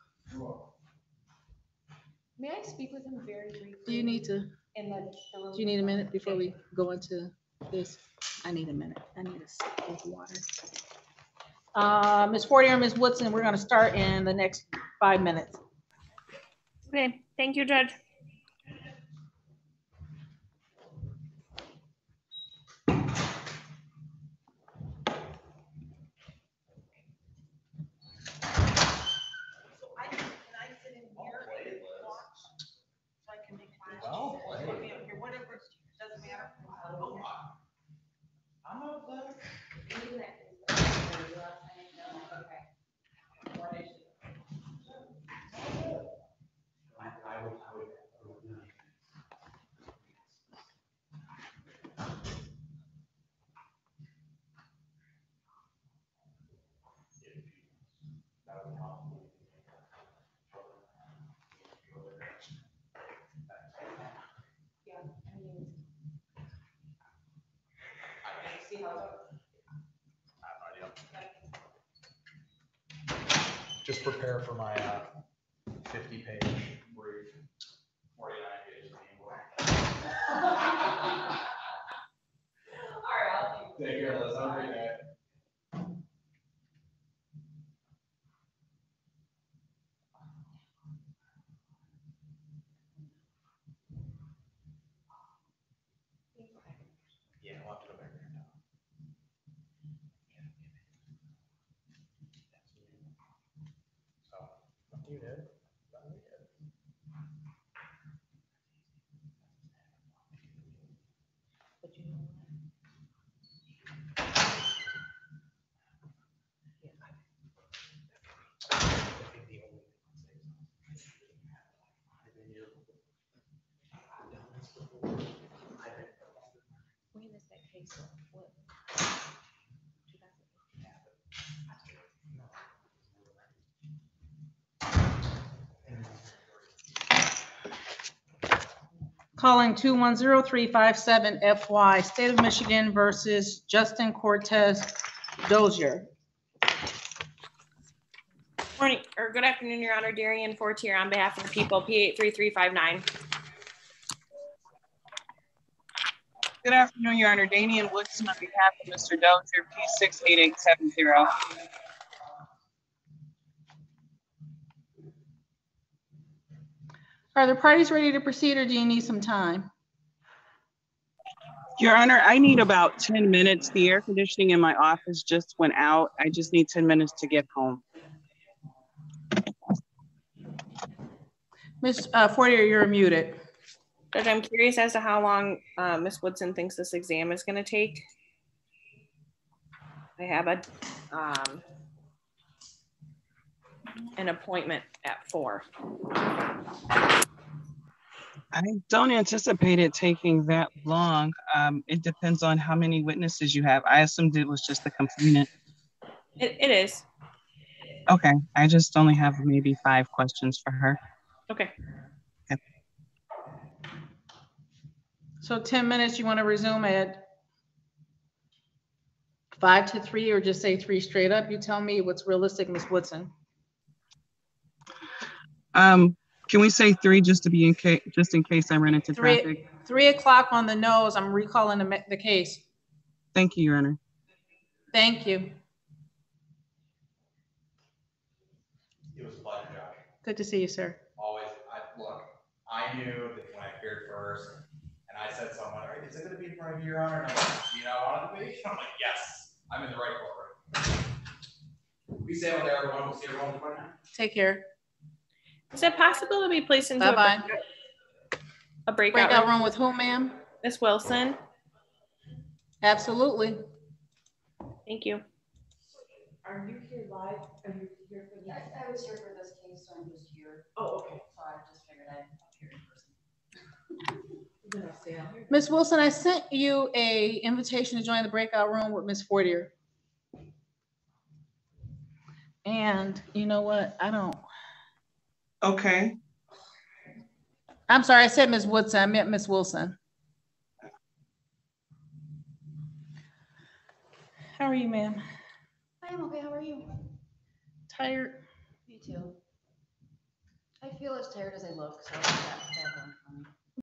May I speak with him very briefly? Do you need to, In the do you need a minute before we go into this? I need a minute. I need a sip of water. Ms. Fortier and Ms. Woodson, we're gonna start in the next 5 minutes. Okay, thank you, Judge. Well played. I'm not playing. I would Just prepare for my 50-page brief, 49 pages of English. All right, I'll Take care, Liz. Have a great day. Yeah, we'll have to go back there now. So, you did. But you know what? When is that case up? What? 2008? Calling 210357 FY, State of Michigan versus Justin Cortez Dozier. Morning, or good afternoon, Your Honor. Darian Fortier on behalf of the people, P83359. Good afternoon, Your Honor. Damian Woodson on behalf of Mr. Dozier, P68870. Are the parties ready to proceed, or do you need some time? Your Honor, I need about 10 minutes. The air conditioning in my office just went out. I just need 10 minutes to get home. Ms. Fortier, you're muted. Judge, I'm curious as to how long Ms. Woodson thinks this exam is going to take. I have an appointment at 4. I don't anticipate it taking that long. It depends on how many witnesses you have. I assumed it was just the complainant. It is. Okay, I just only have maybe 5 questions for her. Okay. So 10 minutes, you want to resume at 5 to 3, or just say 3 straight up? You tell me what's realistic, Ms. Woodson. Can we say 3 just to be in case, just in case I run into traffic? 3 o'clock on the nose. I'm recalling the case. Thank you, Your Honor. Thank you. It was a pleasure, Josh. Good to see you, sir. Always, I knew that when I appeared first, and I said someone, all right, is it gonna be in front of you, Your Honor? And I'm like, do you not want it to be? I'm like, yes, I'm in the right courtroom. Be safe out there, everyone. We'll see everyone tomorrow night. Take care. Is it possible to be placed into Bye-bye. a breakout Room with whom, ma'am? Ms. Wilson? Absolutely. Thank you. Are you here live? Are you here for this? I was here for this case, so I'm just here. Oh, okay. So I just figured I'd appear in person. Then I'll stay out here. Ms. Wilson, I sent you a invitation to join the breakout room with Ms. Fortier. And you know what? Okay. I'm sorry, I said Ms. Woodson. I meant Ms. Wilson. How are you, ma'am? I am okay. How are you? Tired? Me too. I feel as tired as I look, so that's